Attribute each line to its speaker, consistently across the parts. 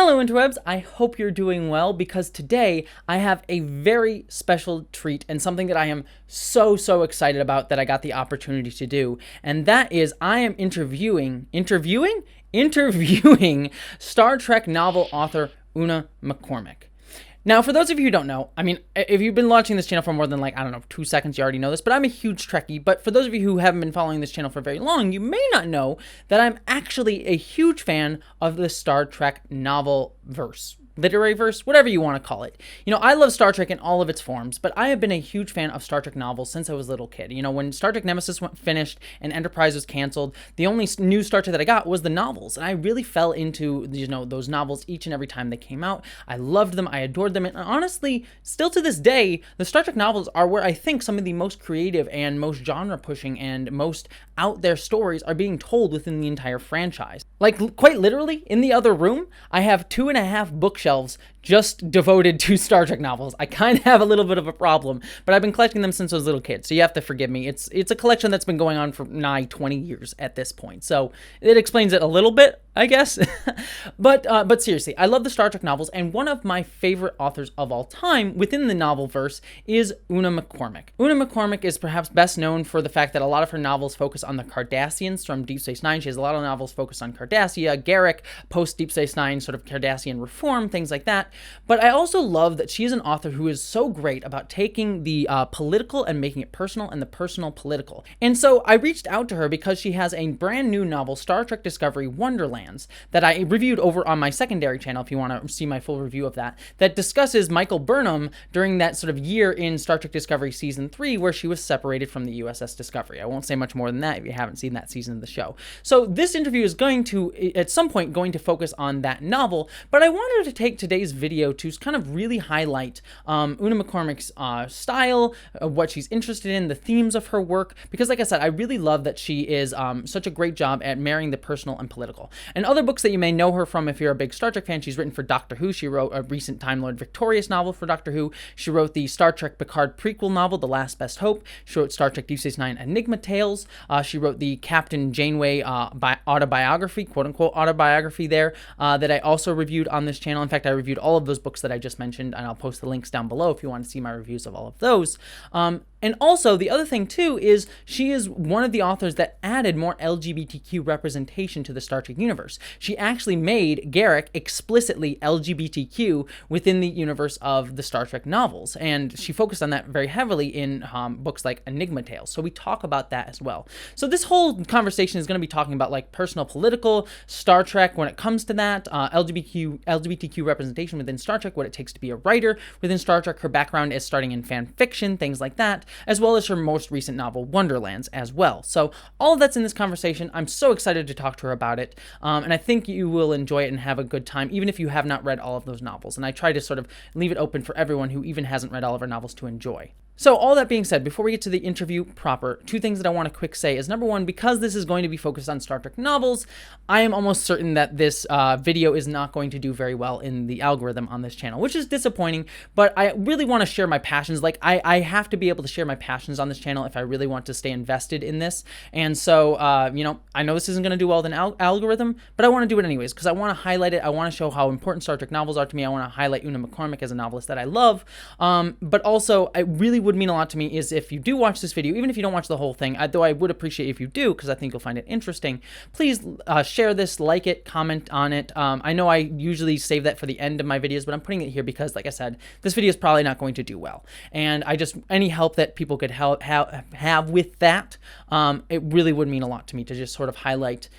Speaker 1: Hello interwebs, I hope you're doing well because today I have a very special treat and something that I am so excited about that I got the opportunity to do, and that is I am interviewing Star Trek novel author Una McCormack. Now, for those of you who don't know, I mean, if you've been watching this channel for more than 2 seconds, you already know this, but I'm a huge Trekkie. But for those of you who haven't been following this channel for very long, you may not know that I'm actually a huge fan of the Star Trek novel verse. Literary verse, whatever you want to call it. You know, I love Star Trek in all of its forms, but I have been a huge fan of Star Trek novels since I was a little kid. You know, when Star Trek Nemesis finished and Enterprise was canceled, the only new Star Trek that I got was the novels, and I really fell into, you know, those novels each and every time they came out. I loved them, I adored them, and honestly, still to this day, the Star Trek novels are where I think some of the most creative and most genre-pushing and most out there stories are being told within the entire franchise. Like, quite literally, in the other room, I have 2.5 bookshelves just devoted to Star Trek novels. I kind of have a little bit of a problem, but I've been collecting them since I was a little kid, so you have to forgive me. It's a collection that's been going on for nigh 20 years at this point, so it explains it a little bit, I guess. But seriously, I love the Star Trek novels, and one of my favorite authors of all time within the novel verse is Una McCormack. Una McCormack is perhaps best known for the fact that a lot of her novels focus on the Cardassians from Deep Space Nine. She has a lot of novels focused on Cardassia, Garak, post Deep Space Nine, sort of Cardassian reform, things like that. But I also love that she is an author who is so great about taking the political and making it personal, and the personal political. And so I reached out to her because she has a brand new novel, Star Trek Discovery Wonderlands, that I reviewed over on my secondary channel, if you want to see my full review of that, that discusses Michael Burnham during that sort of year in Star Trek Discovery Season 3 where she was separated from the USS Discovery. I won't say much more than that if you haven't seen that season of the show. So this interview is going to, at some point, going to focus on that novel, but I wanted to take today's video to kind of really highlight Una McCormack's style, what she's interested in, the themes of her work, because like I said, I really love that she is such a great job at marrying the personal and political. And other books that you may know her from if you're a big Star Trek fan, she's written for Doctor Who. She wrote a recent Time Lord Victorious novel for Doctor Who. She wrote the Star Trek Picard prequel novel, The Last Best Hope. She wrote Star Trek Deep Space Nine Enigma Tales. She wrote the Captain Janeway autobiography, quote-unquote autobiography there, that I also reviewed on this channel. In fact, I reviewed all of those books that I just mentioned, and I'll post the links down below if you want to see my reviews of all of those. And also, the other thing, too, is she is one of the authors that added more LGBTQ representation to the Star Trek universe. She actually made Garak explicitly LGBTQ within the universe of the Star Trek novels, and she focused on that very heavily in books like Enigma Tales, so we talk about that as well. So this whole conversation is going to be talking about, like, personal, political, Star Trek when it comes to that, LGBTQ representation within Star Trek, what it takes to be a writer within Star Trek, her background is starting in fan fiction, things like that, as well as her most recent novel, Wonderlands, as well. So all of that's in this conversation. I'm so excited to talk to her about it, and I think you will enjoy it and have a good time, even if you have not read all of those novels. And I try to sort of leave it open for everyone who even hasn't read all of her novels to enjoy. So all that being said, before we get to the interview proper, two things that I want to quick say is, number one, because this is going to be focused on Star Trek novels, I am almost certain that this video is not going to do very well in the algorithm on this channel, which is disappointing, but I really want to share my passions. Like, I have to be able to share my passions on this channel if I really want to stay invested in this, and so, you know, I know this isn't going to do well with an algorithm, but I want to do it anyways, because I want to highlight it. I want to show how important Star Trek novels are to me. I want to highlight Una McCormack as a novelist that I love, but also, I really would mean a lot to me is if you do watch this video, even if you don't watch the whole thing, though I would appreciate if you do, because I think you'll find it interesting, please share this, like it, comment on it. I know I usually save that for the end of my videos, but I'm putting it here because, like I said, this video is probably not going to do well, and any help that people could have with that, it really would mean a lot to me to just sort of highlight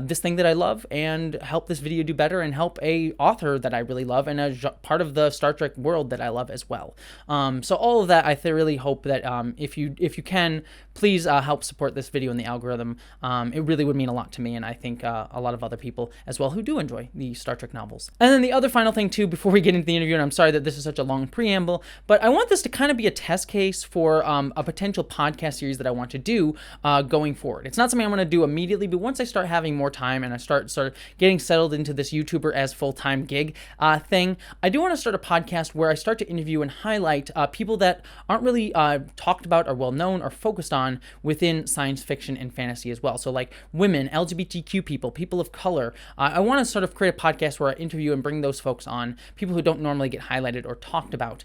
Speaker 1: this thing that I love and help this video do better and help a author that I really love and a part of the Star Trek world that I love as well. So all of that, I really hope that if you can, please help support this video in the algorithm. It really would mean a lot to me, and I think a lot of other people as well who do enjoy the Star Trek novels. And then the other final thing too, before we get into the interview, and I'm sorry that this is such a long preamble, but I want this to kind of be a test case for a potential podcast series that I want to do going forward. It's not something I'm going to do immediately, but once I start having having more time and I start sort of getting settled into this YouTuber as full-time gig thing, I do want to start a podcast where I start to interview and highlight people that aren't really talked about or well known or focused on within science fiction and fantasy as well. So like women, LGBTQ people, people of color. I want to sort of create a podcast where I interview and bring those folks on, people who don't normally get highlighted or talked about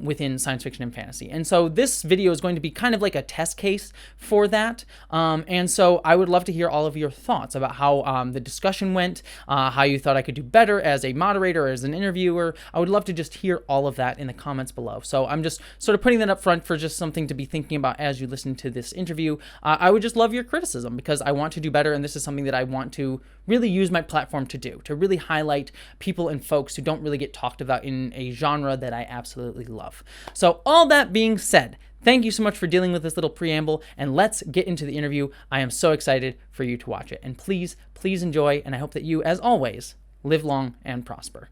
Speaker 1: within science fiction and fantasy. And so this video is going to be kind of like a test case for that. And so I would love to hear all of your thoughts about how the discussion went, how you thought I could do better as a moderator or as an interviewer. I would love to just hear all of that in the comments below. So I'm just sort of putting that up front for just something to be thinking about as you listen to this interview. I would just love your criticism because I want to do better, and this is something that I want to really use my platform to do, to really highlight people and folks who don't really get talked about in a genre that I absolutely love. So all that being said, thank you so much for dealing with this little preamble, and let's get into the interview. I am so excited for you to watch it, and please enjoy, and I hope that you, as always, live long and prosper.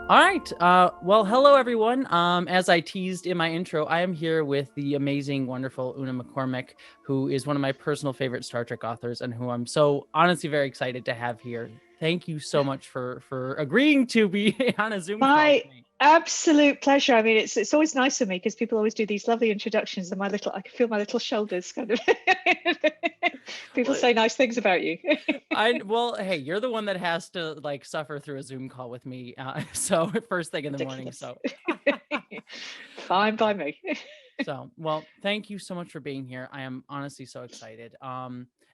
Speaker 1: All right. Well, hello, everyone. As I teased in my intro, I am here with the amazing, wonderful Una McCormack, who is one of my personal favorite Star Trek authors and who I'm so honestly very excited to have here. Thank you so much for agreeing to be on a Zoom call with me.
Speaker 2: Absolute pleasure. I mean, it's always nice for me because people always do these lovely introductions, and I can feel my little shoulders kind of. People say nice things about you.
Speaker 1: Well, hey, you're the one that has to like suffer through a Zoom call with me. So first thing in the morning. So
Speaker 2: fine by me.
Speaker 1: So, well, thank you so much for being here. I am honestly so excited.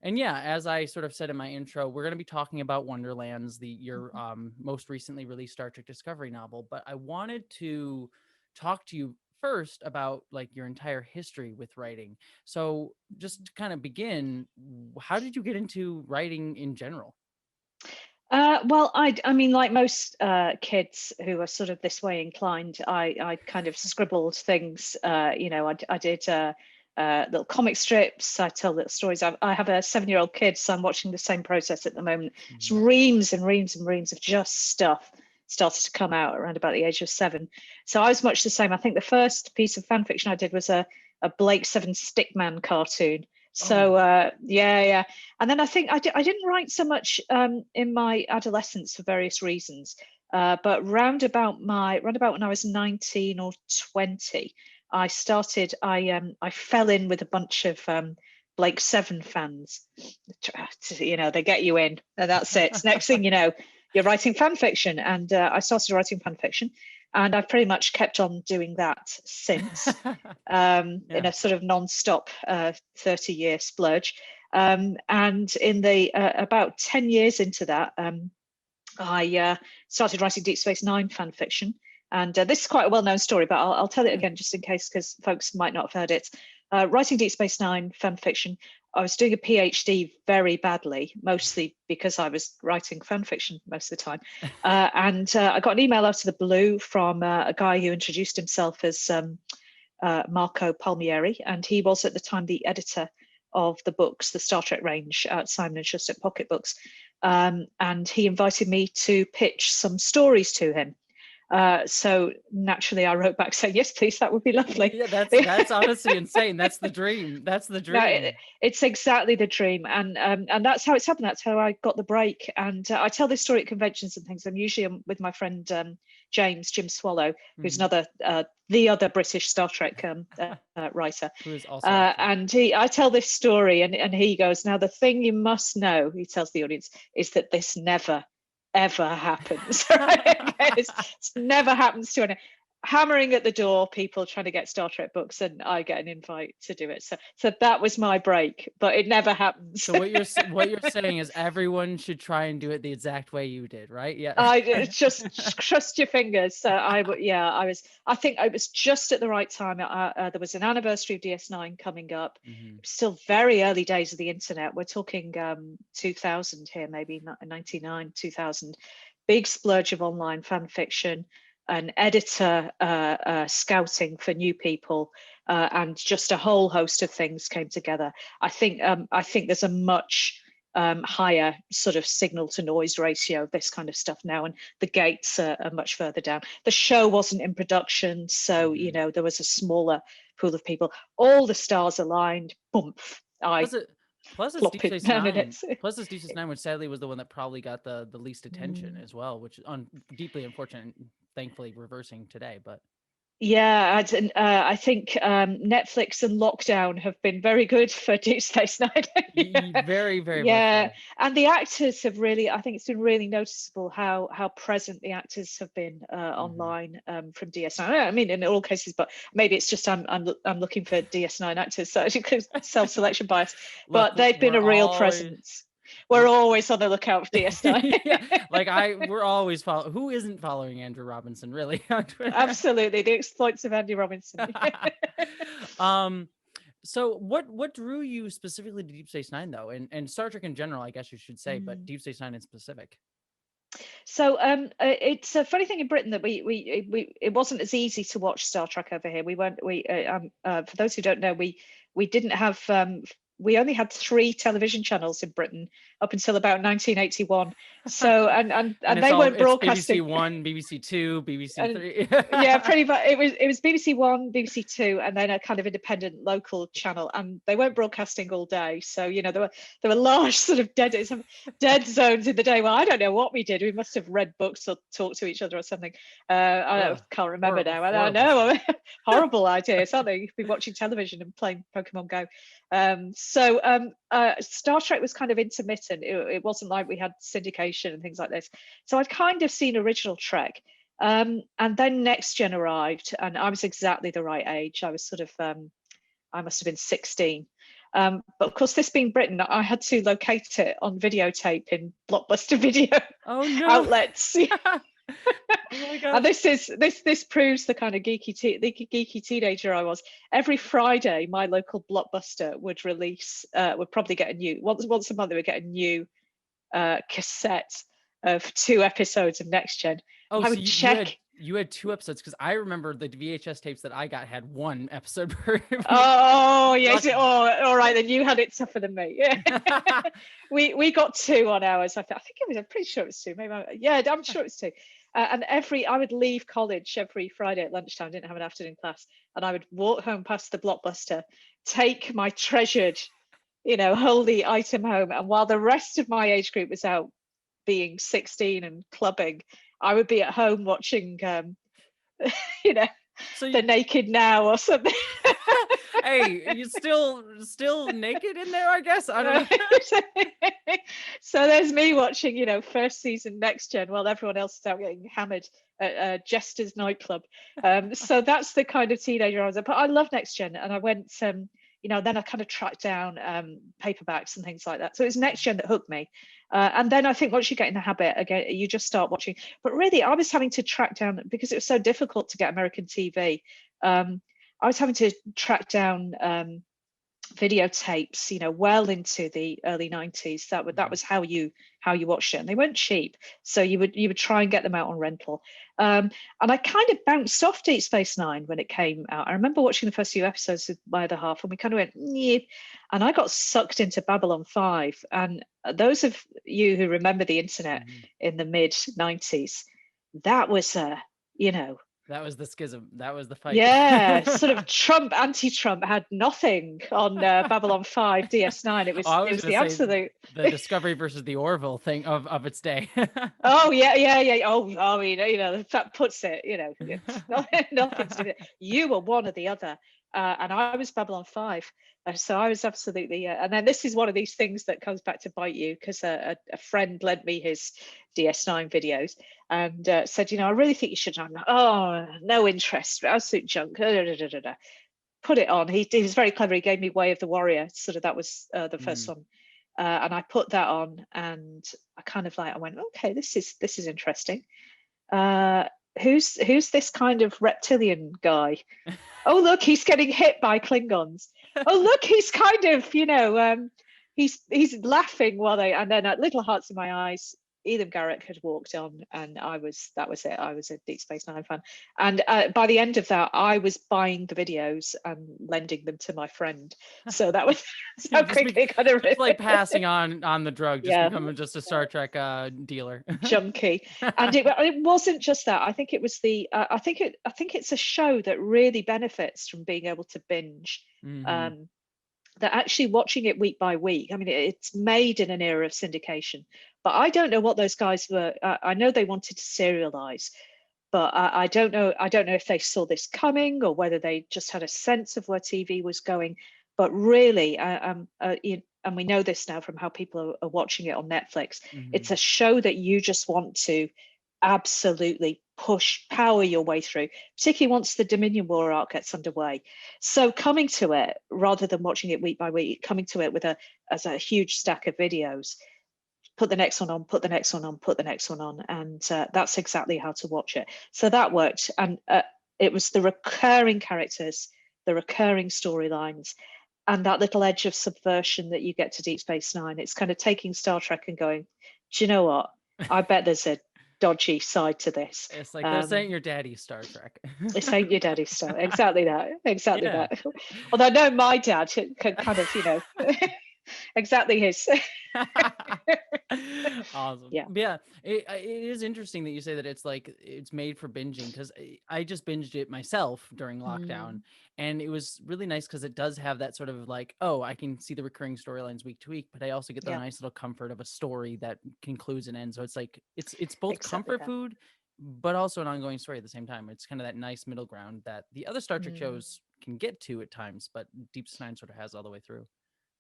Speaker 1: And yeah, as I sort of said in my intro, we're going to be talking about Wonderlands, your most recently released Star Trek Discovery novel. But I wanted to talk to you first about like your entire history with writing. So just to kind of begin, how did you get into writing in general?
Speaker 2: Well, I mean, like most kids who are sort of this way inclined, I kind of scribbled things. I did little comic strips. I tell little stories. I have a 7-year-old kid, so I'm watching the same process at the moment. Mm-hmm. It's reams and reams and reams of just stuff started to come out around about the age of 7. So I was much the same. I think the first piece of fan fiction I did was a Blake Seven Stickman cartoon. So yeah, and then I think I didn't write so much in my adolescence for various reasons, but round about when I was 19 or 20, I fell in with a bunch of Blake Seven fans. They get you in, and that's it. Next thing you know, you're writing fan fiction, and I started writing fan fiction. And I've pretty much kept on doing that since, in a sort of non-stop 30-year splurge. And in the about 10 years into that, I started writing Deep Space Nine fan fiction. And this is quite a well-known story, but I'll tell it again just in case, because folks might not have heard it. Writing Deep Space Nine fan fiction, I was doing a PhD very badly, mostly because I was writing fan fiction most of the time. And I got an email out of the blue from a guy who introduced himself as Marco Palmieri. And he was at the time the editor of the books, the Star Trek range at Simon & Schuster Pocket Books. And he invited me to pitch some stories to him. So naturally I wrote back saying, yes, please, that would be lovely.
Speaker 1: Yeah, that's honestly insane. That's the dream. That's the dream.
Speaker 2: No, it's exactly the dream. And that's how it's happened. That's how I got the break. And I tell this story at conventions and things. I'm usually with my friend Jim Swallow, who's the other British Star Trek writer.
Speaker 1: Who is also
Speaker 2: and I tell this story and he goes, now the thing you must know, he tells the audience, is that this never ever happens. It never happens to anyone. Hammering at the door, people trying to get Star Trek books, and I get an invite to do it. So that was my break, but it never happens.
Speaker 1: So what you're saying is everyone should try and do it the exact way you did, right? Yeah.
Speaker 2: I just trust your fingers. So I think I was just at the right time. There was an anniversary of DS9 coming up. Mm-hmm. Still very early days of the internet. We're talking 2000 here, maybe 99, 2000. Big splurge of online fan fiction. An editor scouting for new people, and just a whole host of things came together. I think there's a much higher sort of signal to noise ratio, this kind of stuff now, and the gates are much further down. The show wasn't in production, so there was a smaller pool of people. All the stars aligned. Boom!
Speaker 1: Plus it's Deep Space Nine. Plus it's Deep Space Nine, which sadly was the one that probably got the least attention as well, which is deeply unfortunate. And thankfully, reversing today, but.
Speaker 2: Yeah, I think Netflix and lockdown have been very good for Deep Space Nine.
Speaker 1: Very, very
Speaker 2: yeah,
Speaker 1: much so.
Speaker 2: And the actors have really, I think it's been really noticeable how present the actors have been online from DS9. I mean, in all cases, but maybe it's just I'm looking for DS9 actors, so self-selection bias. But they've been a real presence. We're always on the lookout for DS9.
Speaker 1: Yeah, we're always who isn't following Andrew Robinson, really?
Speaker 2: Absolutely, the exploits of Andy Robinson.
Speaker 1: So what drew you specifically to Deep Space Nine, though, and Star Trek in general, I guess you should say, but Deep Space Nine in specific?
Speaker 2: So it's a funny thing in Britain that we it wasn't as easy to watch Star Trek over here. For those who don't know, we didn't have we only had 3 television channels in Britain up until about 1981. So and they weren't broadcasting.
Speaker 1: BBC One, BBC Two, BBC Three.
Speaker 2: Yeah, pretty much. It was BBC One, BBC Two, and then a kind of independent local channel, and they weren't broadcasting all day. So there were large sort of dead zones in the day. Well, I don't know what we did. We must have read books or talked to each other or something. I can't remember now. I know, horrible ideas, aren't they? You could be watching television and playing Pokemon Go. Star Trek was kind of intermittent. It wasn't like we had syndication and things like this. So I'd kind of seen original Trek. And then Next Gen arrived, and I was exactly the right age. I was sort of, I must have been 16. But of course, this being Britain, I had to locate it on videotape in Blockbuster video outlets. Oh my God. And this proves the kind of geeky teenager I was. Every Friday, my local Blockbuster would probably get a new once a month. They would get a new cassette of 2 episodes of Next Gen.
Speaker 1: Oh, I would check. You had 2 episodes, because I remember the VHS tapes that I got had 1 episode per.
Speaker 2: Oh yes. Oh, all right. Then you had it tougher than me. we got 2 on ours. I think it was. I'm pretty sure it was 2. Maybe. I'm sure it was 2. And I would leave college every Friday at lunchtime. I didn't have an afternoon class, and I would walk home past the Blockbuster, take my treasured, holy item home, and while the rest of my age group was out being 16 and clubbing, I would be at home watching, The Naked Now or something.
Speaker 1: Hey, you still naked in there, I guess. I don't know.
Speaker 2: So there's me watching, first season Next Gen while everyone else is out getting hammered at Jester's nightclub. So that's the kind of teenager I was at. But I love Next Gen, and I went, then I kind of tracked down paperbacks and things like that. So it was Next Gen that hooked me. And then I think once you get in the habit, again, you just start watching. But really, I was having to track down, because it was so difficult to get American TV. I was having to track down videotapes, well into the early 90s. That was how you watched it, and they weren't cheap. So you would try and get them out on rental. And I kind of bounced off Deep Space Nine when it came out. I remember watching the first few episodes with my other half, and we kind of went, yeah. And I got sucked into Babylon 5. And those of you who remember the internet in the mid 90s, that was
Speaker 1: that was the schism. That was the fight.
Speaker 2: Yeah, sort of anti-Trump had nothing on Babylon 5 DS9. It was the absolute
Speaker 1: the Discovery versus the Orville thing of its day.
Speaker 2: Oh yeah. Oh, I mean, that puts it. It's nothing to do with it. You were one or the other, and I was Babylon 5. So I was absolutely, and then this is one of these things that comes back to bite you, because a friend lent me his DS9 videos and said, I really think you should. I'm like, oh, no interest, absolute junk. Put it on. He was very clever. He gave me Way of the Warrior. Sort of, that was the first one. And I put that on, and I went, okay, this is interesting. Who's this kind of reptilian guy? Oh, look, he's getting hit by Klingons. Oh, look, he's kind of, he's laughing while and then Little Hearts in My Eyes. Either Garak had walked on, and that was it. I was a Deep Space Nine fan, and by the end of that, I was buying the videos and lending them to my friend. So that was so quickly kind of
Speaker 1: just like passing on the drug, just
Speaker 2: Yeah.
Speaker 1: becoming just a Star Trek dealer.
Speaker 2: junkie. And it wasn't just that. I think it was I think it's a show that really benefits from being able to binge.
Speaker 1: Mhm.
Speaker 2: That actually watching it week by week, I mean, it's made in an era of syndication, but I don't know what those guys were. I know they wanted to serialize, but I don't know. I don't know if they saw this coming or whether they just had a sense of where TV was going. But really, and we know this now from how people are watching it on Netflix. It's
Speaker 1: Mhm.
Speaker 2: a show that you just want to absolutely power your way through, particularly once the Dominion War arc gets underway. So coming to it, rather than watching it week by week, coming to it with as a huge stack of videos, put the next one on, put the next one on, put the next one on, and that's exactly how to watch it. So that worked, and it was the recurring characters, the recurring storylines, and that little edge of subversion that you get to Deep Space Nine. It's kind of taking Star Trek and going, do you know what? I bet there's a dodgy side to this.
Speaker 1: It's like this ain't your daddy's Star Trek.
Speaker 2: This ain't your daddy's stuff. Exactly that. Exactly
Speaker 1: Yeah.
Speaker 2: that. Although I know my dad can kind of, exactly his.
Speaker 1: Awesome.
Speaker 2: Yeah.
Speaker 1: Yeah, it is interesting that you say that it's like it's made for binging, because I just binged it myself during lockdown,
Speaker 2: Mm,
Speaker 1: and it was really nice because it does have that sort of like, oh, I can see the recurring storylines week to week, but I also get the
Speaker 2: yeah,
Speaker 1: nice little comfort of a story that concludes and ends. So it's like it's both
Speaker 2: exactly
Speaker 1: comfort
Speaker 2: that.
Speaker 1: food, but also an ongoing story at the same time. It's kind of that nice middle ground that the other Star Trek
Speaker 2: Mm.
Speaker 1: shows can get to at times, but Deep Space Nine sort of has all the way through.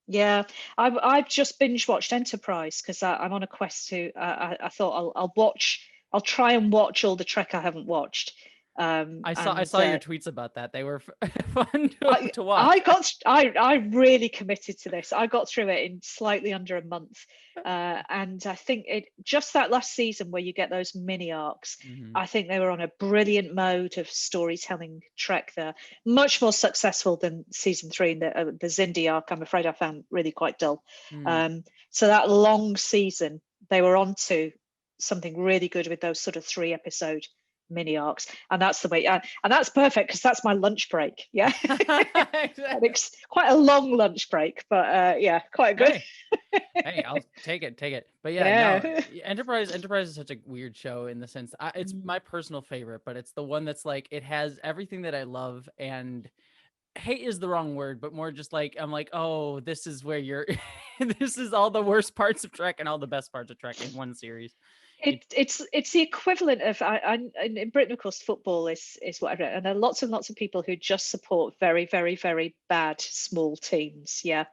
Speaker 2: Yeah, I've just binge watched Enterprise because I'm on a quest to. I thought I'll try and watch all the Trek I haven't watched.
Speaker 1: I
Speaker 2: And
Speaker 1: saw your tweets about that. They were fun
Speaker 2: I
Speaker 1: to watch.
Speaker 2: I really committed to this. I got through it in slightly under a month, and I think it just that last season where you get those mini arcs.
Speaker 1: Hmm.
Speaker 2: I think they were on a brilliant mode of storytelling Trek there, much more successful than season three. The Zindi arc, I'm afraid I found really quite dull.
Speaker 1: Mm.
Speaker 2: So that long season, they were on to something really good with those sort of 3 episode mini arcs, and that's the way, and that's perfect because that's my lunch break. Yeah.
Speaker 1: Exactly.
Speaker 2: Quite a long lunch break, but yeah, quite good.
Speaker 1: Hey, hey, I'll take it. But yeah, no,
Speaker 2: Yeah.
Speaker 1: Enterprise is such a weird show in the sense it's
Speaker 2: Mm.
Speaker 1: my personal favorite, but it's the one that's like it has everything that I love, and hate is the wrong word, but more just like I'm like, oh, this is where you're. This is all the worst parts of Trek and all the best parts of Trek in one series. It's
Speaker 2: It's the equivalent of in Britain, of course, football is whatever, and there are lots and lots of people who just support very, very, very bad small teams. Yeah,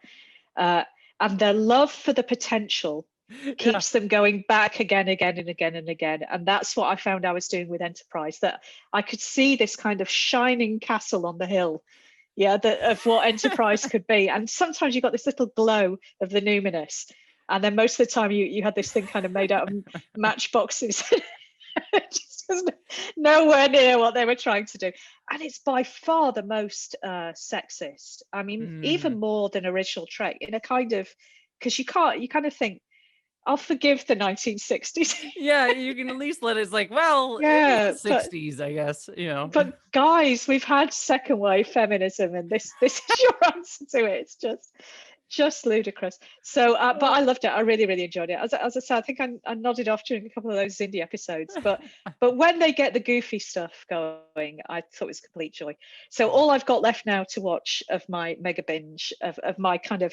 Speaker 2: uh, and their love for the potential
Speaker 1: yeah.
Speaker 2: keeps them going back again, again, and again, and again. And that's what I found I was doing with Enterprise. That I could see this kind of shining castle on the hill, yeah, of what Enterprise could be. And sometimes you got this little glow of the numinous, and then most of the time you had this thing kind of made out of matchboxes. Just was nowhere near what they were trying to do, and it's by far the most sexist. I mean,
Speaker 1: Mm.
Speaker 2: even more than original Trek, in a kind of, because you kind of think, I'll forgive the 1960s.
Speaker 1: Yeah, you can at least let it's like, well, it was the
Speaker 2: Yeah,
Speaker 1: 60s, I guess, you know.
Speaker 2: but guys, we've had second wave feminism, and this is your answer to it. It's just ludicrous. So, but I loved it. I really, really enjoyed it. As I said, I think I nodded off during a couple of those indie episodes, but when they get the goofy stuff going, I thought it was complete joy. So all I've got left now to watch of my mega binge of my kind of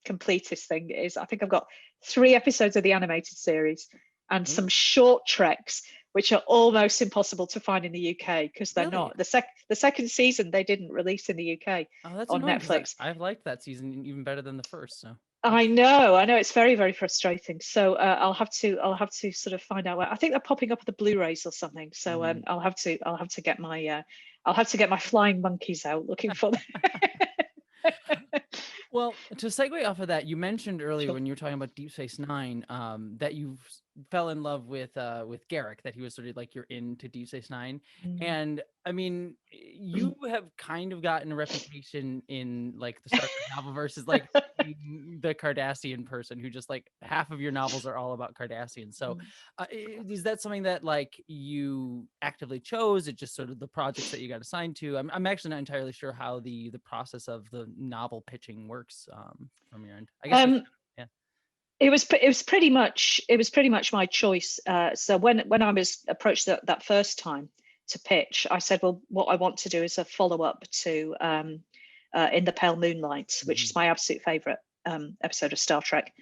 Speaker 2: completest thing is, I think I've got 3 episodes of the animated series and some
Speaker 1: Ooh,
Speaker 2: short treks, which are almost impossible to find in the UK because they're
Speaker 1: really?
Speaker 2: not. The second season they didn't release in the UK
Speaker 1: Oh, that's
Speaker 2: on
Speaker 1: annoying because
Speaker 2: Netflix.
Speaker 1: I've liked that season even better than the first. So that's
Speaker 2: I know, it's very, very frustrating. So I'll have to sort of find out where. I think they're popping up at the Blu-rays or something. So
Speaker 1: mhm.
Speaker 2: I'll have to get my I'll have to get my flying monkeys out looking for them.
Speaker 1: Well, to segue off of that, you mentioned earlier
Speaker 2: Sure.
Speaker 1: when you were talking about Deep Space Nine, that fell in love with Garak, that he was sort of like you're into Deep Space Nine,
Speaker 2: Mm.
Speaker 1: and I mean, you have kind of gotten a reputation in like the Star Trek novel versus like the Cardassian person who just like half of your novels are all about Cardassians. So, is that something that like you actively chose? It just sort of the projects that you got assigned to? I'm actually not entirely sure how the process of the novel pitching works from your end. I guess we should,
Speaker 2: Um,
Speaker 1: yeah.
Speaker 2: it was pretty much my choice. So when I was approached that first time to pitch, I said, well, what I want to do is a follow up to In the Pale Moonlight, which is my absolute favorite episode of Star Trek.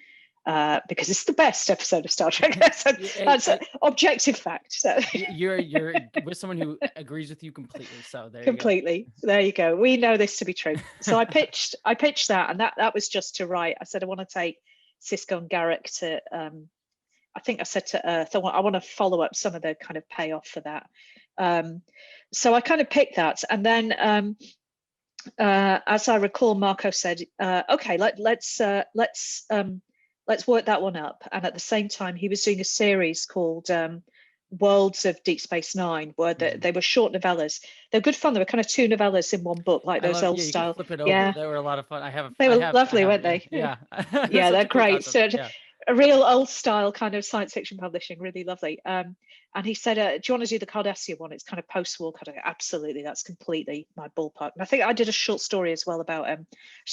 Speaker 2: Because it's the best episode of Star Trek. That's an objective fact. So
Speaker 1: you're with someone who agrees with you completely. So there
Speaker 2: completely.
Speaker 1: You go.
Speaker 2: There you go. We know this to be true. So I pitched that, and that was just to write. I said I want to take Sisko and Garak to. I think I said to Earth. I want to follow up some of the kind of payoff for that. So I kind of picked that, and then as I recall, Marco said, "Okay, let's work that one up." And at the same time, he was doing a series called Worlds of Deep Space Nine, where they were short novellas. They're good fun. They were kind of two novellas in one book, like those old style.
Speaker 1: You can flip it over.
Speaker 2: Yeah,
Speaker 1: They were a lot of fun.
Speaker 2: they were lovely, weren't they?
Speaker 1: Yeah,
Speaker 2: yeah, they're great. So
Speaker 1: yeah.
Speaker 2: a real old style kind of science fiction publishing, really lovely. And he said, "Do you want to do the Cardassia one? It's kind of post-war." Absolutely, that's completely my ballpark. And I think I did a short story as well about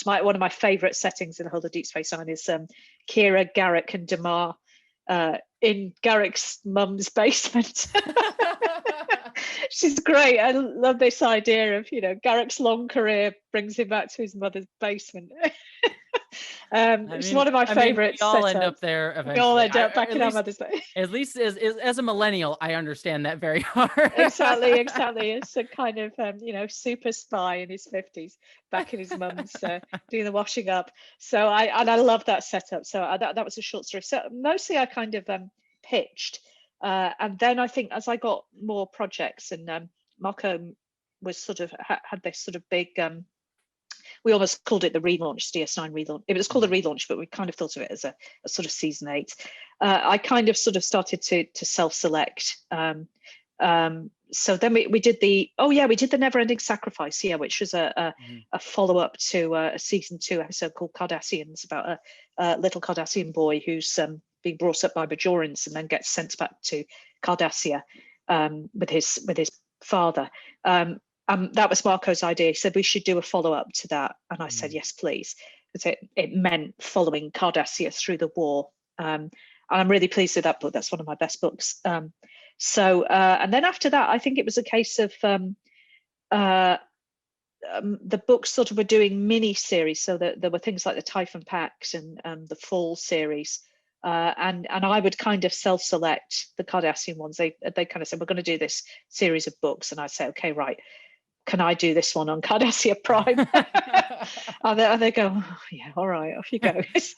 Speaker 2: one of my favourite settings in the whole of Deep Space Nine is Kira, Garak, and Damar in Garak's mum's basement. She's great. I love this idea of Garak's long career brings him back to his mother's basement. It's one of my favorites.
Speaker 1: We all end up there eventually.
Speaker 2: We all end up back in our mother's basement.
Speaker 1: At least as a millennial, I understand that very hard.
Speaker 2: Exactly. It's a kind of super spy in his 50s back in his mum's doing the washing up. So I love that setup. So that was a short story. So mostly I kind of pitched, and then I think as I got more projects, and Marco was sort of had this sort of big. We almost called it the relaunch, DS9 relaunch. It was called a relaunch, but we kind of thought of it as a sort of season 8. I kind of sort of started to self-select. So then we did the Never Ending Sacrifice, which was a follow-up to a season 2 episode called Cardassians, about a little Cardassian boy who's being brought up by Bajorans and then gets sent back to Cardassia with his father. That was Marco's idea. He said we should do a follow-up to that, and I said yes, please, because it meant following Cardassia through the war. And I'm really pleased with that book. That's one of my best books. And then after that, I think it was a case of the books sort of were doing mini series, so that there were things like the Typhon Pact and the Fall series. And I would kind of self-select the Cardassian ones. They kind of said, we're going to do this series of books, and I say, okay, right. Can I do this one on Cardassia Prime? and they go, oh, yeah, all right, off you go.
Speaker 1: She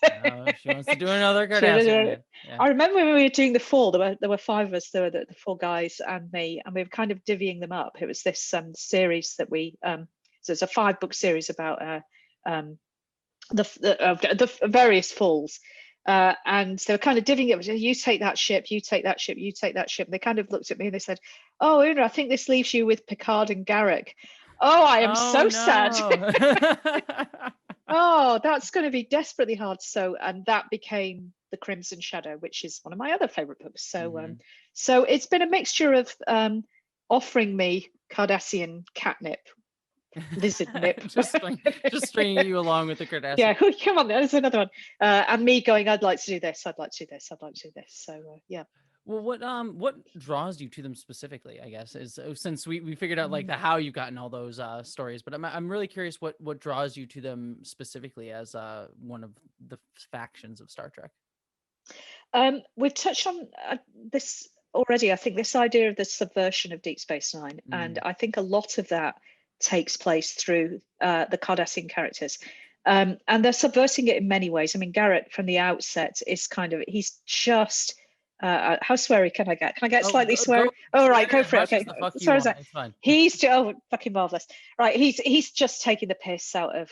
Speaker 1: wants to do another Cardassian.
Speaker 2: Yeah. I remember when we were doing the Fall, there were 5 of us. There were the 4 guys and me, and we were kind of divvying them up. It was this series that we, so it's a 5-book series about the various falls. And they were kind of divvying it. You take that ship, you take that ship, you take that ship. And they kind of looked at me and they said, "Oh, Una, I think this leaves you with Picard and Garak." Oh, I am so sad. Oh, that's going to be desperately hard. So, and that became The Crimson Shadow, which is one of my other favorite books. So, so it's been a mixture of offering me Cardassian catnip. Lizard nip.
Speaker 1: just stringing you along with the Cardassian.
Speaker 2: Yeah, come on, there's another one. And me going, I'd like to do this, I'd like to do this, I'd like to do this. So yeah.
Speaker 1: Well, what draws you to them specifically, I guess, is since we figured out like the how you've gotten all those stories, but I'm really curious what draws you to them specifically as one of the factions of Star Trek.
Speaker 2: We've touched on this already. I think this idea of the subversion of Deep Space Nine, and I think a lot of that takes place through the Cardassian characters, and they're subverting it in many ways. I mean, Garak from the outset is kind of, he's just how sweary can I get? Can I get slightly sweary? Oh, right, go for it. Okay, sorry,
Speaker 1: it's fine.
Speaker 2: He's fucking marvelous, right? He's just taking the piss out of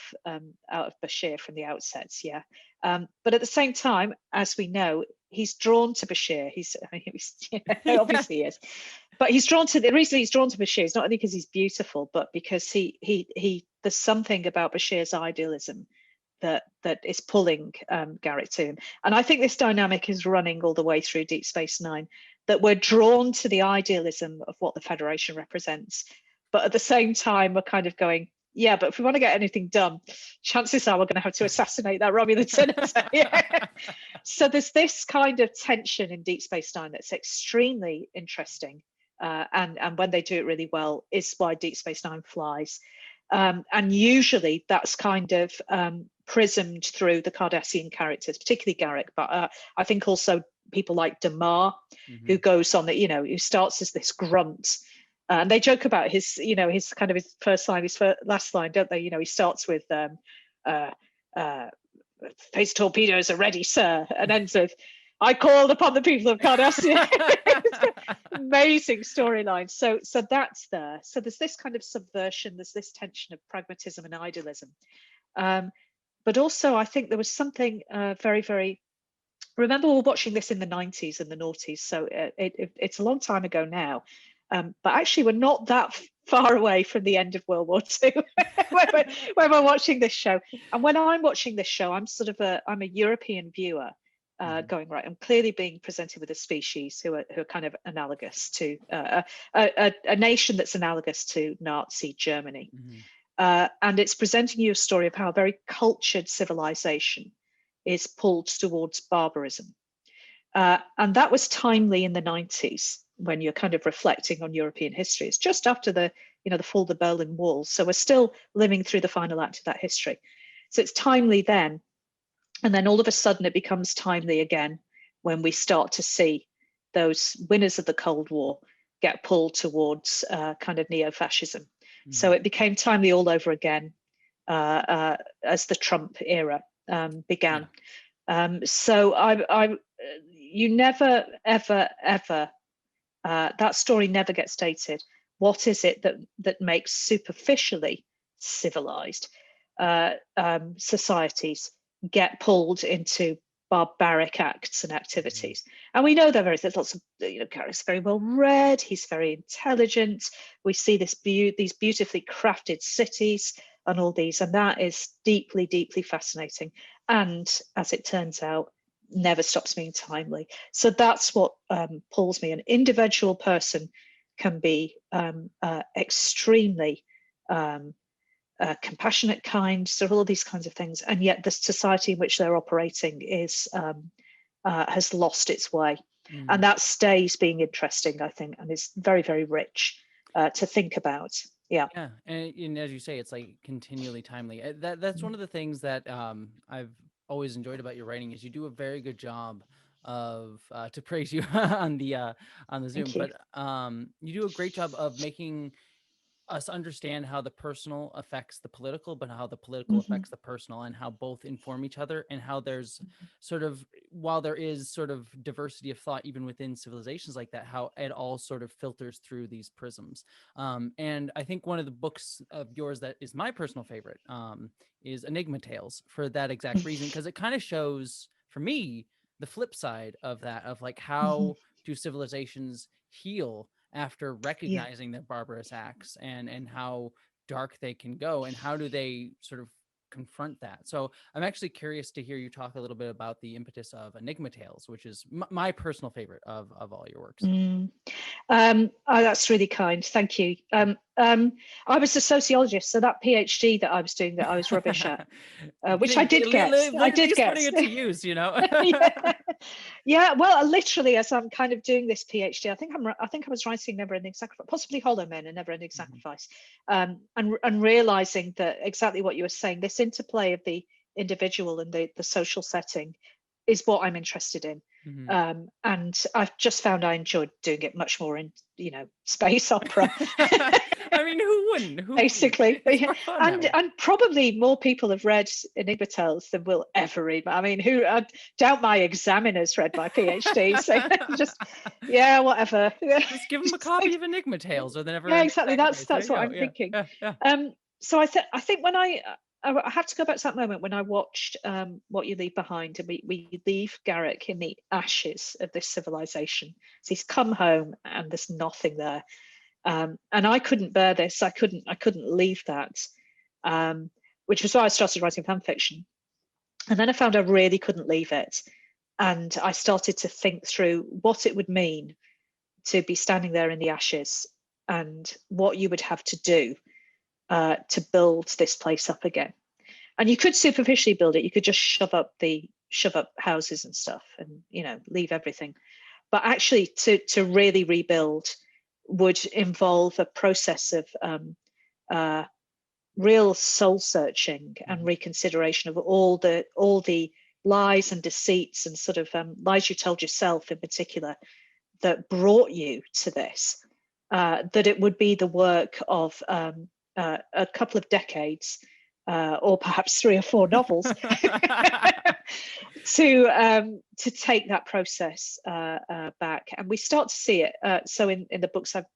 Speaker 2: Bashir from the outset, yeah. But at the same time, as we know, he's drawn to Bashir. Obviously he is, but the reason he's drawn to Bashir is not only because he's beautiful, but because there's something about Bashir's idealism that is pulling Garak to him. And I think this dynamic is running all the way through Deep Space Nine, that we're drawn to the idealism of what the Federation represents, but at the same time we're kind of going, yeah, but if we want to get anything done, chances are we're going to have to assassinate that Romulan senator. Yeah. So there's this kind of tension in Deep Space Nine that's extremely interesting, and when they do it really well is why Deep Space Nine flies. And usually that's kind of prismed through the Cardassian characters, particularly Garak, but I think also people like Damar, who goes on that, who starts as this grunt. And they joke about his kind of his first line, his last line, don't they? He starts with "Phase torpedoes are ready, sir," and ends with, "I called upon the people of Cardassia." Amazing storyline. So that's there. So there's this kind of subversion. There's this tension of pragmatism and idealism. But also, I think there was something very, very. Remember, we were watching this in the 90s and the noughties, so it's a long time ago now. But actually, we're not that far away from the end of World War II when we're watching this show. And when I'm watching this show, I'm I'm a European viewer, going, right, I'm clearly being presented with a species who are kind of analogous to a nation that's analogous to Nazi Germany. And it's presenting you a story of how a very cultured civilization is pulled towards barbarism. And that was timely in the 90s when you're kind of reflecting on European history. It's just after the fall of the Berlin Wall. So we're still living through the final act of that history. So it's timely then. And then all of a sudden it becomes timely again when we start to see those winners of the Cold War get pulled towards kind of neo-fascism. So it became timely all over again as the Trump era began. So you never, ever, ever, that story never gets stated. What is it that makes superficially civilized societies get pulled into barbaric acts and activities? And we know there's lots of, Garak's very well read, he's very intelligent, we see these beautifully crafted cities and all these, and that is deeply, deeply fascinating, and as it turns out, never stops being timely. So that's what pulls me. An individual person can be extremely compassionate, kind, so all these kinds of things, and yet the society in which they're operating has lost its way. And that stays being interesting, I think, and is very, very rich to think about. Yeah,
Speaker 1: and as you say, it's like continually timely. That's one of the things that I've always enjoyed about your writing, is you do a very good job of to praise you on the Zoom, but you do a great job of making us understand how the personal affects the political, but how the political affects the personal, and how both inform each other, and how there's sort of, while there is sort of diversity of thought even within civilizations like that, how it all sort of filters through these prisms. And I think one of the books of yours that is my personal favorite is Enigma Tales, for that exact reason, because it kind of shows, for me, the flip side of that, of like, how do civilizations heal after recognizing their barbarous acts, and how dark they can go, and how do they sort of confront that. So I'm actually curious to hear you talk a little bit about the impetus of Enigma Tales, which is my personal favorite of all your works.
Speaker 2: That's really kind. Thank you. I was a sociologist, so that PhD that I was doing, that I was rubbish at, which I did get. I did get.
Speaker 1: Putting it to use,
Speaker 2: Yeah. Well, literally, as I'm kind of doing this PhD, I think I was writing Never Ending Sacrifice, possibly Hollow Men and Never Ending Sacrifice, and realizing that exactly what you were saying, this interplay of the individual and the social setting, is what I'm interested in. And I've just found I enjoyed doing it much more in, space opera.
Speaker 1: I mean, who wouldn't?
Speaker 2: Basically, and probably more people have read Enigma Tales than will ever read. I mean, I doubt my examiners read my PhD. So just, whatever.
Speaker 1: Just give them a copy of Enigma Tales, or they never.
Speaker 2: Yeah, exactly. That's what I'm thinking. So I think when I have to go back to that moment when I watched What You Leave Behind, and we leave Garak in the ashes of this civilization. So he's come home and there's nothing there, and I couldn't bear this. I couldn't leave that, which was why I started writing fan fiction. And then I found I really couldn't leave it, and I started to think through what it would mean to be standing there in the ashes and what you would have to do to build this place up again. And you could superficially build it. You could just shove up houses and stuff, and leave everything. But actually, to really rebuild would involve a process of real soul searching and reconsideration of all the lies and deceits and sort of lies you told yourself in particular that brought you to this. That it would be the work of a couple of decades, or perhaps 3 or 4 novels, to take that process back. And we start to see it. So in the books I've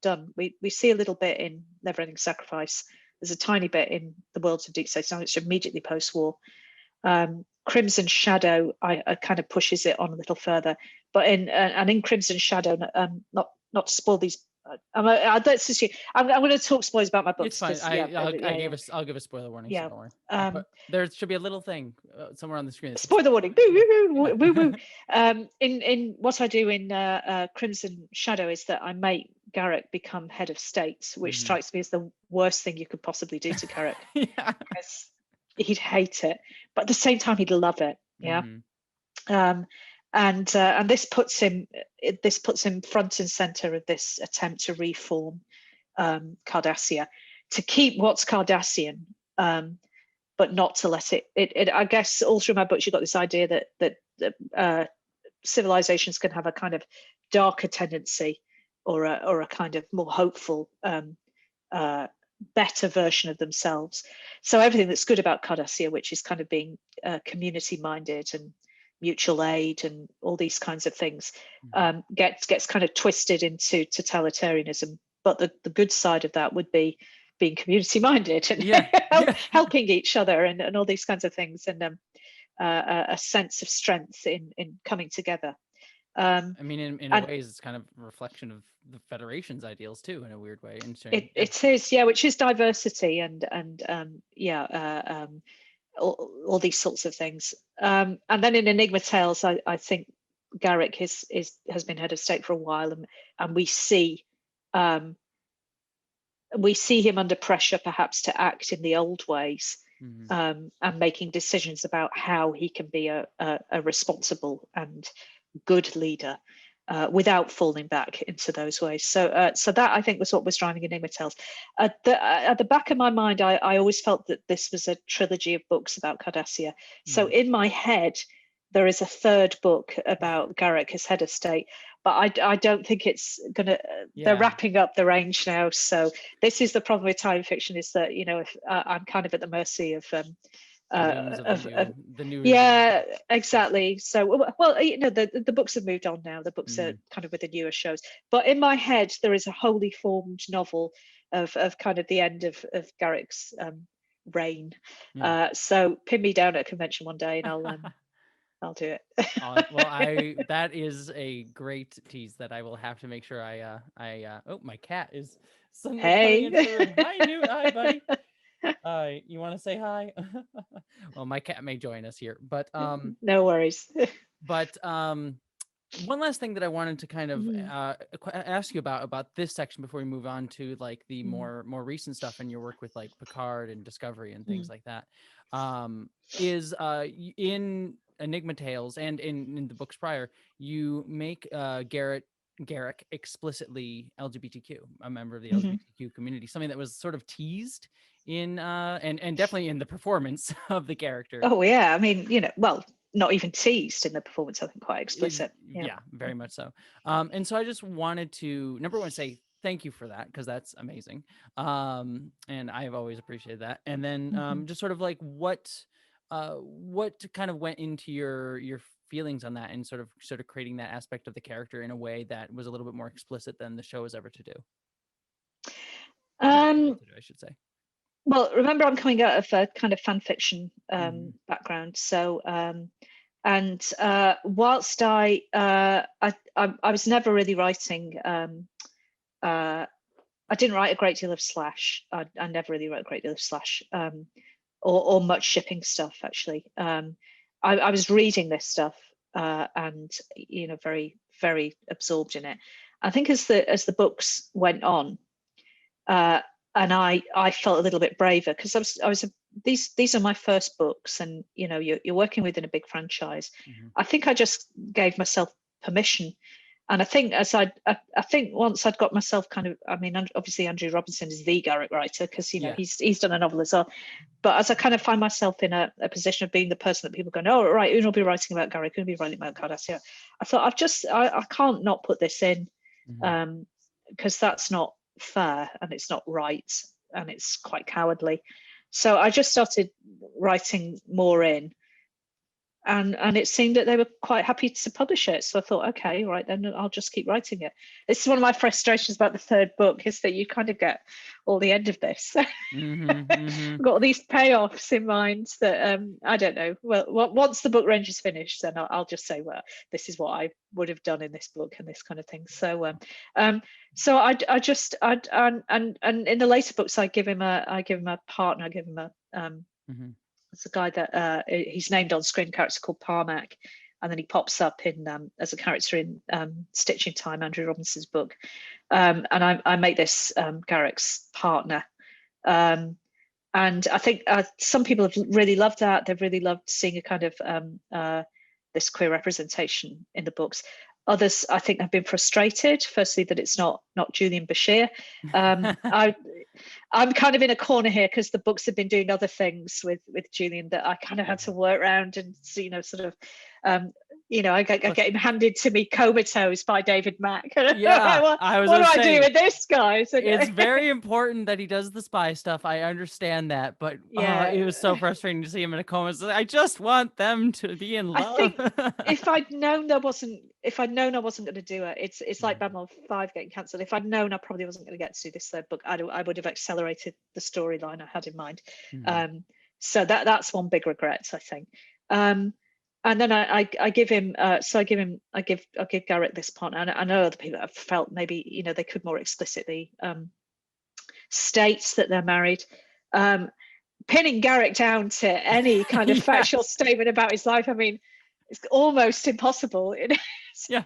Speaker 2: done, we see a little bit in Neverending Sacrifice. There's a tiny bit in The Worlds of Deep Space Nine, which immediately post-war. Crimson Shadow, I kind of pushes it on a little further. But in Crimson Shadow, not to spoil these. I'm going to talk spoilers about my books.
Speaker 1: It's fine. I'll give a spoiler warning.
Speaker 2: Yeah.
Speaker 1: So don't worry. But there should be a little thing somewhere on the screen.
Speaker 2: Spoiler warning. Woo, woo, woo. In what I do in Crimson Shadow is that I make Garak become head of state, which strikes me as the worst thing you could possibly do to Garak.
Speaker 1: Yeah.
Speaker 2: Because he'd hate it, but at the same time he'd love it. Yeah. And this puts him front and center of this attempt to reform Cardassia, to keep what's Cardassian, but not to let it. I guess all through my books you've got this idea that civilizations can have a kind of darker tendency, or a kind of more hopeful, better version of themselves. So everything that's good about Cardassia, which is kind of being community minded and mutual aid and all these kinds of things, gets kind of twisted into totalitarianism. But the good side of that would be being community minded and helping each other and all these kinds of things, and a sense of strength in coming together.
Speaker 1: I mean, in ways, it's kind of a reflection of the Federation's ideals too, in a weird way.
Speaker 2: It is, which is diversity and all these sorts of things. And then in Enigma Tales, I think Garak has been head of state for a while, and we see him under pressure, perhaps to act in the old ways, and making decisions about how he can be a responsible and good leader without falling back into those ways. So that, I think, was what was driving Enigma Tales. At the back of my mind, I always felt that this was a trilogy of books about Cardassia. So in my head, there is a 3rd book about Garak as head of state, but I don't think it's gonna. They're wrapping up the range now. So this is the problem with time fiction, is that if I'm kind of at the mercy of the new exactly. So well, the books have moved on now. The books are kind of with the newer shows, but in my head there is a wholly formed novel of kind of the end of Garak's reign. So pin me down at a convention one day and I'll do it.
Speaker 1: Well, that is a great tease that I will have to make sure oh, my cat is suddenly coming into the room. Hi, Newt. Hi, buddy. You want to say hi? Well, my cat may join us here, but
Speaker 2: no worries.
Speaker 1: But one last thing that I wanted to kind of ask you about this section before we move on to like the more recent stuff and your work with like Picard and Discovery and things like that, is in Enigma Tales and in the books prior, you make Garak explicitly LGBTQ, a member of the LGBTQ community, something that was sort of teased in and definitely in the performance of the character.
Speaker 2: Oh yeah, I mean, well, not even teased in the performance, I think quite explicit.
Speaker 1: Yeah, very much so. And so I just wanted to, number one, say thank you for that, because that's amazing. And I have always appreciated that. And then just sort of like what kind of went into your feelings on that, and sort of creating that aspect of the character in a way that was a little bit more explicit than the show was ever to do.
Speaker 2: I
Speaker 1: should say.
Speaker 2: Well, remember, I'm coming out of a kind of fan fiction background, so whilst I was never really writing. I didn't write a great deal of slash. I never really wrote a great deal of slash, or much shipping stuff actually. I was reading this stuff and very very absorbed in it. I think as the books went on, and I felt a little bit braver because these are my first books, and you're working within a big franchise. I think I just gave myself permission. And I think I think once I'd got myself kind of, I mean, obviously Andrew Robinson is the Garak writer because he's done a novel as well. But as I kind of find myself in a position of being the person that people go, oh right, Una will be writing about Garak, Una will be writing about Cardassia. I thought I can't not put this in, because that's not fair and it's not right and it's quite cowardly. So I just started writing more in. And it seemed that they were quite happy to publish it. So I thought, okay, right, then I'll just keep writing it. This is one of my frustrations about the third book, is that you kind of get all the end of this. I've got all these payoffs in mind that I don't know. Well, once the book range is finished, then I'll just say, well, this is what I would have done in this book and this kind of thing. So so I just and in the later books, I give him a partner, I give him a it's a guy that he's named on screen, a character called Parmack, and then he pops up in as a character in Stitching Time, Andrew Robinson's book, and I make this Garak's partner, and I think some people have really loved that. They've really loved seeing a kind of this queer representation in the books. Others, I think, have been frustrated. Firstly, that it's not Julian Bashir. I'm kind of in a corner here because the books have been doing other things with Julian that I kind of had to work around and sort of I get him handed to me comatose by David Mack.
Speaker 1: Yeah,
Speaker 2: what do I do with this guy? So,
Speaker 1: it's very important that he does the spy stuff. I understand that, but it was so frustrating to see him in a coma. So I just want them to be in love.
Speaker 2: I think if I'd known I wasn't going to do it, it's like Babylon 5 getting cancelled. If I'd known I probably wasn't going to get to do this third book, I would have accelerated the storyline I had in mind. So that's one big regret, I think. And then I give him I give Garak this partner, and I know other people have felt maybe they could more explicitly state that they're married. Pinning Garak down to any kind of factual statement about his life, I mean, it's almost impossible.
Speaker 1: Yeah.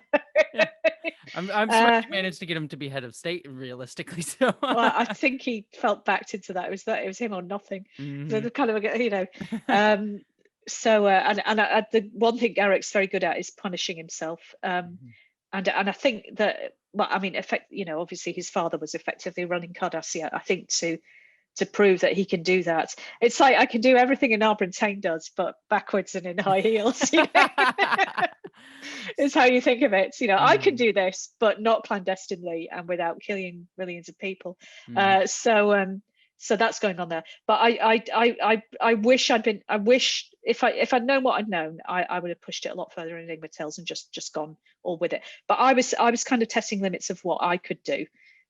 Speaker 1: I'm sure he managed to get him to be head of state realistically. So
Speaker 2: well, I think he felt backed into that. It was him or nothing. So kind of So the one thing Garak's very good at is punishing himself, and I think that, well, I mean, obviously his father was effectively running Cardassia. I think to prove that he can do that, it's like I can do everything an Arbrentane does, but backwards and in high heels. Is how you think of it. I can do this, but not clandestinely and without killing millions of people. So that's going on there. But I wish if I'd known what I'd known, I would have pushed it a lot further in Enigma Tales and just gone all with it. But I was kind of testing limits of what I could do,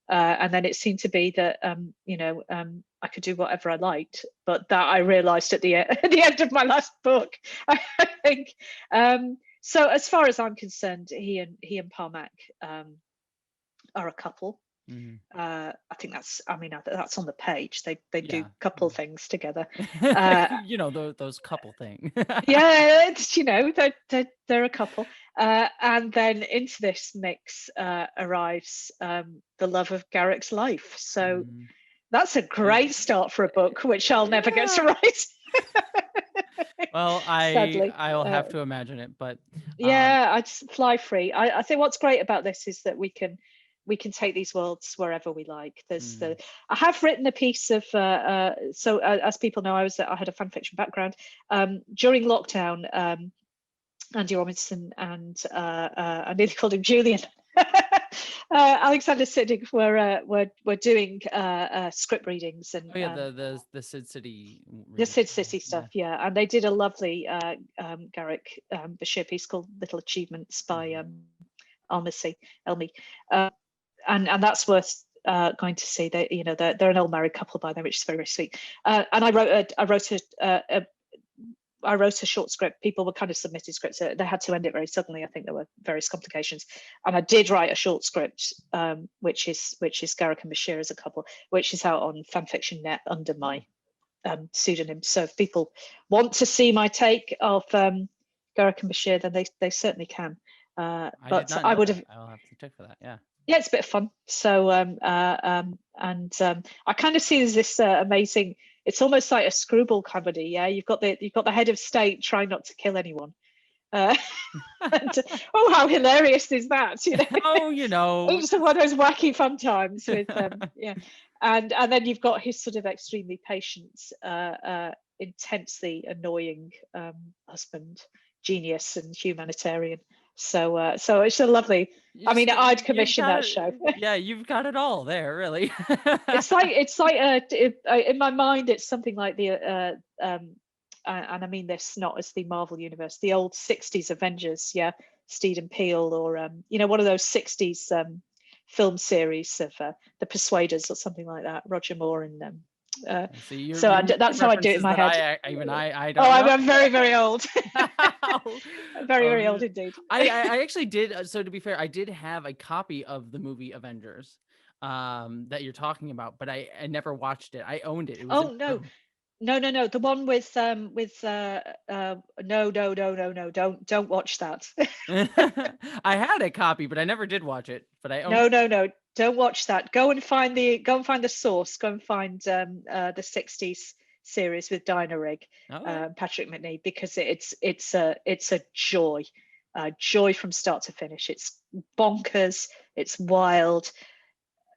Speaker 2: and then it seemed to be that I could do whatever I liked. But that I realised at the end of my last book, I think. So as far as I'm concerned, he and Parmack are a couple. I think that's on the page. They do couple things together.
Speaker 1: Those couple things.
Speaker 2: Yeah, it's they're a couple. And then into this mix arrives the love of Garak's life. So that's a great start for a book, which I'll never get to write.
Speaker 1: Well, I will have to imagine it, but
Speaker 2: I just fly free. I think what's great about this is that we can take these worlds wherever we like. I have written a piece of as people know, I had a fan fiction background. During lockdown, Andy Robinson and I nearly called him Julian. Alexander Siddig were doing script readings and
Speaker 1: the Sid City
Speaker 2: stuff, and they did a lovely Garak Bashir piece called Little Achievements by Elmi, and that's worth going to see. They, they're an old married couple by then, which is very, very sweet. And I wrote a short script. People were kind of submitted scripts. They had to end it very suddenly. I think there were various complications, and I did write a short script, which is Garak and Bashir as a couple, which is out on Fanfiction Net under my pseudonym. So if people want to see my take of Garak and Bashir, then they certainly can. But I would have.
Speaker 1: I'll have to check for that. Yeah.
Speaker 2: Yeah, it's a bit of fun. So I kind of see there's this amazing. It's almost like a screwball comedy. Yeah, you've got the head of state trying not to kill anyone. And, oh, how hilarious is that?
Speaker 1: Oh,
Speaker 2: it's one of those wacky fun times with yeah. And then you've got his sort of extremely patient, intensely annoying husband, genius and humanitarian. So it's a lovely. I'd commission that show.
Speaker 1: Yeah, you've got it all there, really.
Speaker 2: it's like in my mind, it's something like the and I mean this not as the Marvel universe, the old '60s Avengers, yeah, Steed and Peele, or one of those '60s film series of The Persuaders or something like that. Roger Moore and that's how I do it in my head.
Speaker 1: I don't know.
Speaker 2: I'm very, very old. Very, very old indeed.
Speaker 1: I actually did. So to be fair, I did have a copy of the movie Avengers that you're talking about, but I never watched it. I owned it.
Speaker 2: No. The one with no, don't watch that.
Speaker 1: I had a copy, but I never did watch it. But I
Speaker 2: owned no, don't watch that. Go and find the source. Go and find the '60s series with Dinah Rigg, Patrick Macnee, because it's a joy from start to finish. It's bonkers. It's wild.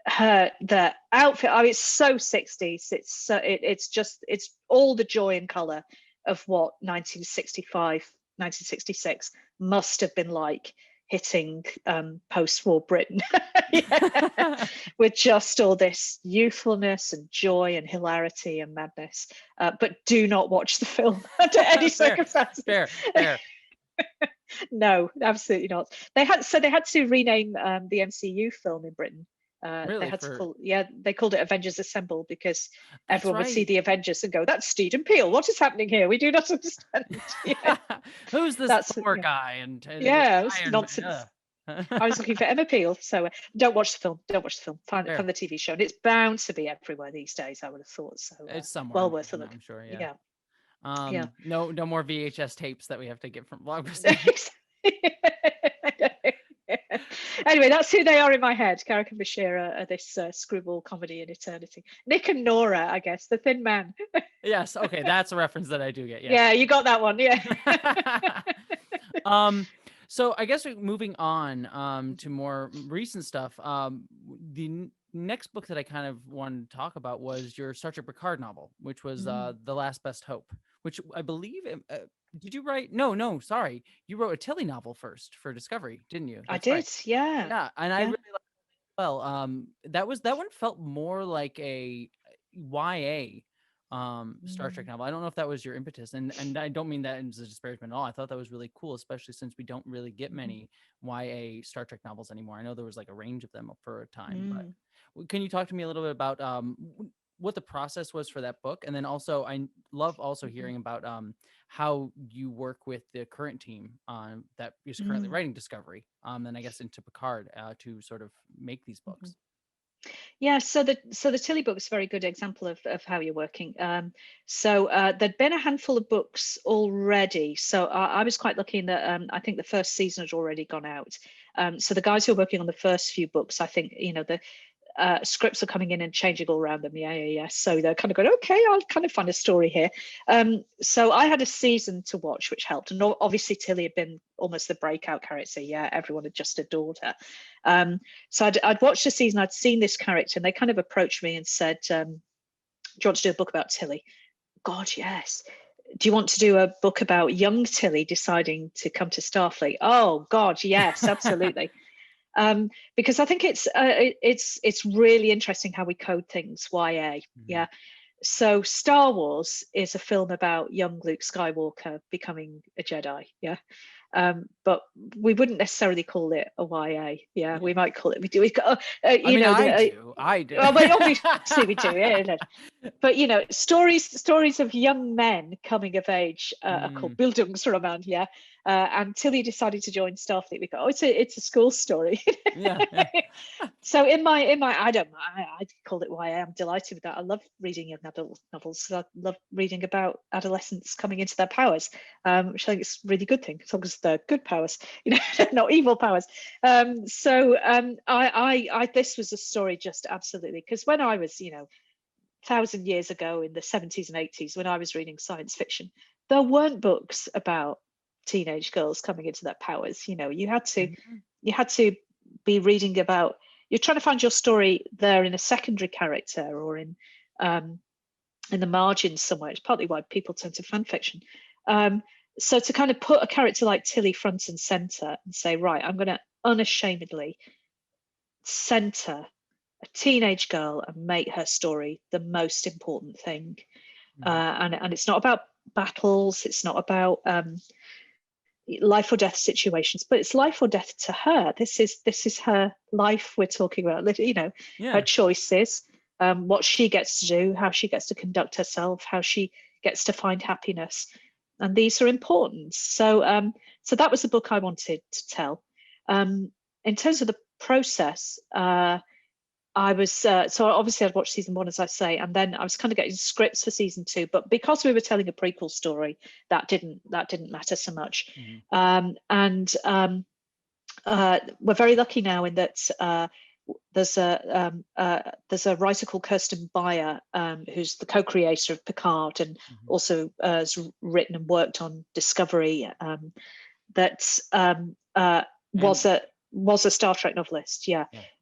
Speaker 2: The outfit, it's so '60s. It's all the joy and color of what 1965-1966 must have been like, hitting post-war Britain. With just all this youthfulness and joy and hilarity and madness. But do not watch the film under any circumstances.
Speaker 1: Fair.
Speaker 2: No, absolutely not. They had to rename the MCU film in Britain.
Speaker 1: Really?
Speaker 2: They had they called it Avengers Assemble because everyone would see the Avengers and go, "That's Steed and Peele. What is happening here? We do not understand." Yeah.
Speaker 1: Who's this poor guy? And
Speaker 2: it's nonsense. I was looking for Emma Peel, so don't watch the film. Find the TV show, and it's bound to be everywhere these days. I would have thought so.
Speaker 1: It's somewhere.
Speaker 2: Well worth a look.
Speaker 1: I'm sure.
Speaker 2: Yeah.
Speaker 1: No more VHS tapes that we have to get from Blockbuster.
Speaker 2: Anyway, that's who they are in my head. Garak and Bashir are this screwball comedy in eternity. Nick and Nora, I guess, the thin man.
Speaker 1: Yes, okay, that's a reference that I do get. Yes.
Speaker 2: Yeah, you got that one. Yeah.
Speaker 1: So I guess moving on to more recent stuff. The next book that I kind of wanted to talk about was your Star Trek Picard novel, which was The Last Best Hope, which I believe. Did you write? No, sorry. You wrote a Tilly novel first for Discovery, didn't you?
Speaker 2: I did, right. Yeah.
Speaker 1: Yeah, and I really liked it as well. That one felt more like a YA Star Trek novel. I don't know if that was your impetus, and I don't mean that as a disparagement at all. I thought that was really cool, especially since we don't really get many YA Star Trek novels anymore. I know there was like a range of them for a time, but can you talk to me a little bit about what the process was for that book? And then also, I love also hearing about how you work with the current team that is currently writing Discovery, and I guess into Picard to sort of make these books.
Speaker 2: Yeah, so the Tilly book is a very good example of how you're working. So there'd been a handful of books already. So I was quite lucky in that I think the first season had already gone out. So the guys who are working on the first few books, I think, the scripts are coming in and changing all around them. Yeah. So they're kind of going, okay, I'll kind of find a story here. So I had a season to watch, which helped. And obviously Tilly had been almost the breakout character. Yeah, everyone had just adored her. So I'd watched the season, I'd seen this character, and they kind of approached me and said, do you want to do a book about Tilly? God, yes. Do you want to do a book about young Tilly deciding to come to Starfleet? Oh, God, yes, absolutely. Because I think it's really interesting how we code things. YA, yeah. So Star Wars is a film about young Luke Skywalker becoming a Jedi, yeah. But we wouldn't necessarily call it a YA. Yeah, we might call it. We've got,
Speaker 1: I mean, I do.
Speaker 2: Well, but obviously we do. Yeah. But stories of young men coming of age are called Bildungsroman. Yeah, and Tilly decided to join Starfleet. We go, oh, it's a school story.
Speaker 1: Yeah.
Speaker 2: So in my I called it YA. I'm delighted with that. I love reading young adult novels. I love reading about adolescents coming into their powers, which I think is a really good thing, as long as they're good powers, not evil powers. I this was a story just absolutely, because when I was 1,000 years ago in the 70s and 80s, when I was reading science fiction, there weren't books about teenage girls coming into their powers. You had to be reading about, you're trying to find your story there in a secondary character or in the margins somewhere. It's partly why people turn to fan fiction. So to kind of put a character like Tilly front and center and say, right, I'm going to unashamedly center a teenage girl and make her story the most important thing. And it's not about battles, it's not about life or death situations, but it's life or death to her. This is her life we're talking about, her choices, what she gets to do, how she gets to conduct herself, how she gets to find happiness, and these are important. So that was the book I wanted to tell. In terms of the process, I was so obviously I'd watched season 1, as I say, and then I was kind of getting scripts for season 2. But because we were telling a prequel story, that didn't matter so much. We're very lucky now in that there's a writer called Kirsten Beyer, who's the co-creator of Picard and also has written and worked on Discovery. That was a Star Trek novelist.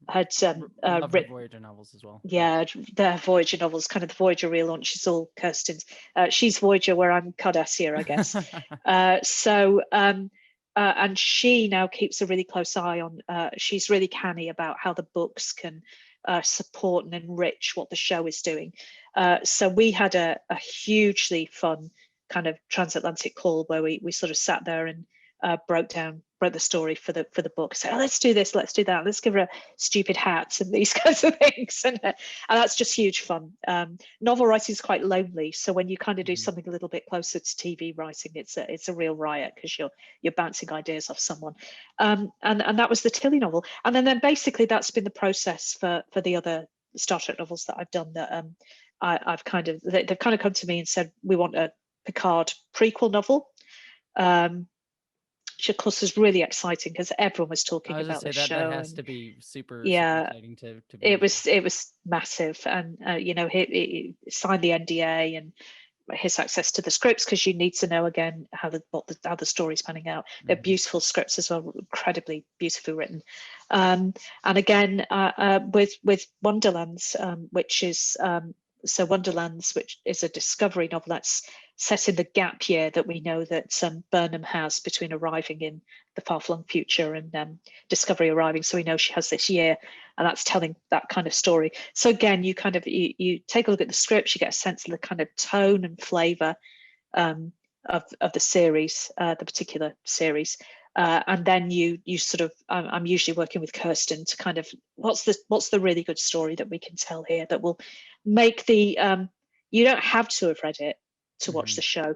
Speaker 2: Had
Speaker 1: written Voyager novels as well.
Speaker 2: Yeah, the Voyager novels, kind of the Voyager relaunch is all Kirsten's. She's Voyager where I'm Cardassia, I guess. And she now keeps a really close eye on, she's really canny about how the books can support and enrich what the show is doing. So we had a hugely fun kind of transatlantic call where we sort of sat there and broke the story for the book. So let's do this, let's do that, let's give her stupid hats and these kinds of things, and that's just huge fun. Novel writing is quite lonely, so when you kind of do something a little bit closer to TV writing, it's a real riot, because you're bouncing ideas off someone. And that was the Tilly novel, and then basically that's been the process for the other Star Trek novels that I've done. That they've kind of come to me and said, we want a Picard prequel novel. Which of course is really exciting because everyone was talking about the show.
Speaker 1: That has to be super exciting to be.
Speaker 2: It was massive, and he signed the NDA and his access to the scripts, because you need to know again how the story's panning out. They're beautiful scripts as well, incredibly beautifully written. And again with Wonderlands, which is Wonderlands, which is a Discovery novel that's set in the gap year that we know that Burnham has between arriving in the far-flung future and Discovery arriving. So we know she has this year, and that's telling that kind of story. So again, you kind of you take a look at the scripts, you get a sense of the kind of tone and flavour of the series, the particular series. And then you sort of, I'm usually working with Kirsten to kind of, what's the really good story that we can tell here that will make the, you don't have to have read it to watch the show,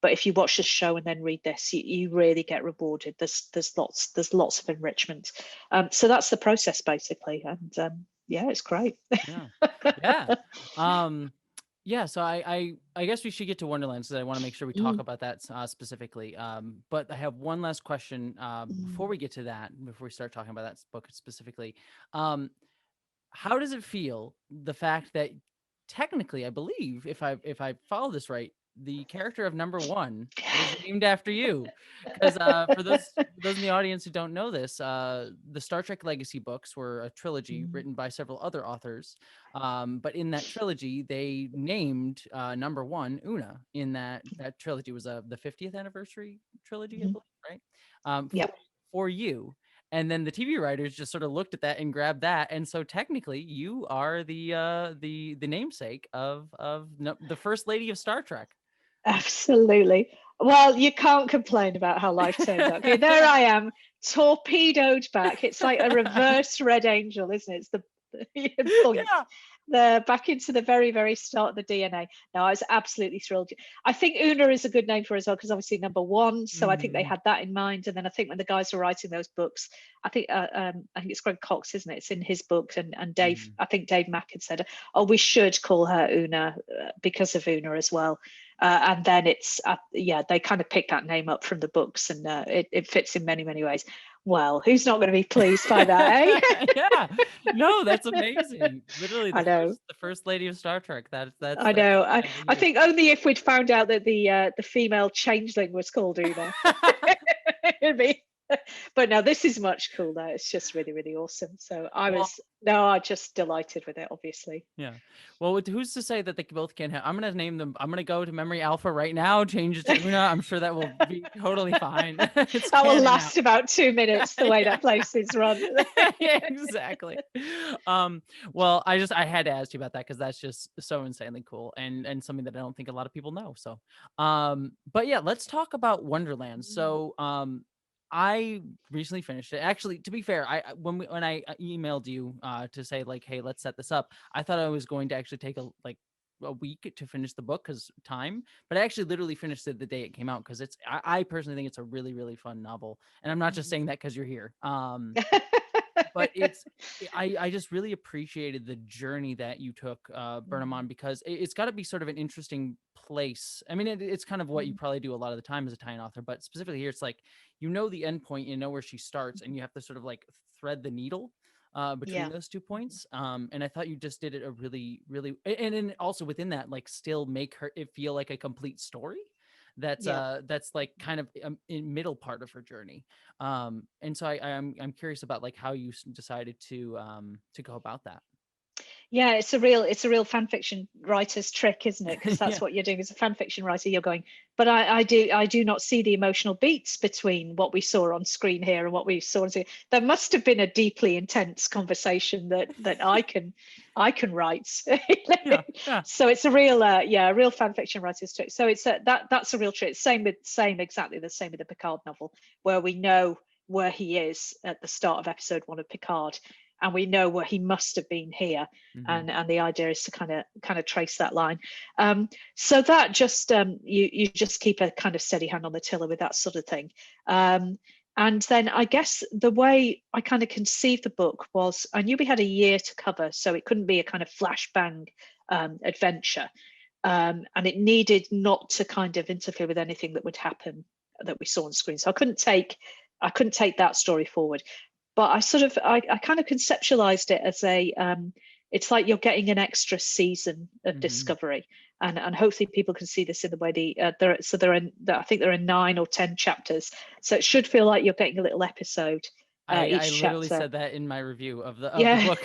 Speaker 2: but if you watch the show and then read this, you really get rewarded. There's lots of enrichment. So that's the process basically, and it's great.
Speaker 1: So I guess we should get to Wonderlands, so I want to make sure we talk about that specifically. But I have one last question before we get to that, before we start talking about that book specifically. How does it feel, the fact that technically, I believe, if I follow this right, the character of number 1 is named after you? Because for those in the audience who don't know this, the Star Trek Legacy books were a trilogy written by several other authors, but in that trilogy they named number 1 Una. In that trilogy was the 50th anniversary trilogy, I believe, right? For you. And then the TV writers just sort of looked at that and grabbed that, and so technically you are the namesake of the First Lady of Star Trek.
Speaker 2: Absolutely. Well, you can't complain about how life turns out. Okay, there I am, torpedoed back. It's like a reverse Red Angel, isn't it? It's the boink.
Speaker 1: Yeah.
Speaker 2: The back into the very, very start of the DNA. No, I was absolutely thrilled. I think Una is a good name for her as well, because obviously number one. So I think they had that in mind. And then I think when the guys were writing those books, I think it's Greg Cox, isn't it? It's in his book, and Dave. I think Dave Mack had said, "Oh, we should call her Una because of Una as well." And then it's they kind of picked that name up from the books, and it fits in many, many ways. Well, who's not going to be pleased by that, eh?
Speaker 1: Yeah, no, that's amazing. Literally,
Speaker 2: I
Speaker 1: the first lady of Star Trek. That's
Speaker 2: I know. I think only if we'd found out that the female changeling was called Una. It'd be. But no, this is much cooler. It's just really, really awesome. So I'm just delighted with it, obviously.
Speaker 1: Yeah. Well, who's to say that they both can't have? I'm gonna name them. I'm gonna go to Memory Alpha right now. Change it to Una. I'm sure that will be totally fine.
Speaker 2: That will last about 2 minutes. The way that place is run.
Speaker 1: Yeah, exactly. Well, I had to ask you about that because that's just so insanely cool and something that I don't think a lot of people know. So, but yeah, let's talk about Wonderlands. So, I recently finished it. Actually, to be fair, when I emailed you to say like, hey, let's set this up, I thought I was going to actually take a week to finish the book because time, but I actually literally finished it the day it came out because I personally think it's a really, really fun novel, and I'm not just saying that because you're here. But I just really appreciated the journey that you took Burnham on, because it's got to be sort of an interesting place. I mean, it's kind of what you probably do a lot of the time as a tie-in author, but specifically here, it's like, the end point, where she starts, and you have to sort of like thread the needle between those 2 points. And I thought you just did it a really, really, and then also within that, like, still make it feel like a complete story that's like kind of in middle part of her journey. And so I'm curious about like how you decided to go about that.
Speaker 2: Yeah, it's a real fan fiction writer's trick, isn't it? Because that's what you're doing as a fan fiction writer. You're going, but I do not see the emotional beats between what we saw on screen here and what we saw. There must have been a deeply intense conversation that I can write. So it's a real fan fiction writer's trick. So it's that's a real trick. Exactly the same with the Picard novel, where we know where he is at the start of episode 1 of Picard, and we know where he must have been here. And the idea is to kind of trace that line. So that just you just keep a kind of steady hand on the tiller with that sort of thing. And then I guess the way I kind of conceived the book was, I knew we had a year to cover, so it couldn't be a kind of flashbang adventure, and it needed not to kind of interfere with anything that would happen that we saw on screen. So I couldn't take that story forward. But I kind of conceptualized it as it's like you're getting an extra season of Discovery, and hopefully people can see this in the way I think there are 9 or 10 chapters, so it should feel like you're getting a little episode.
Speaker 1: I literally said that in my review of the book.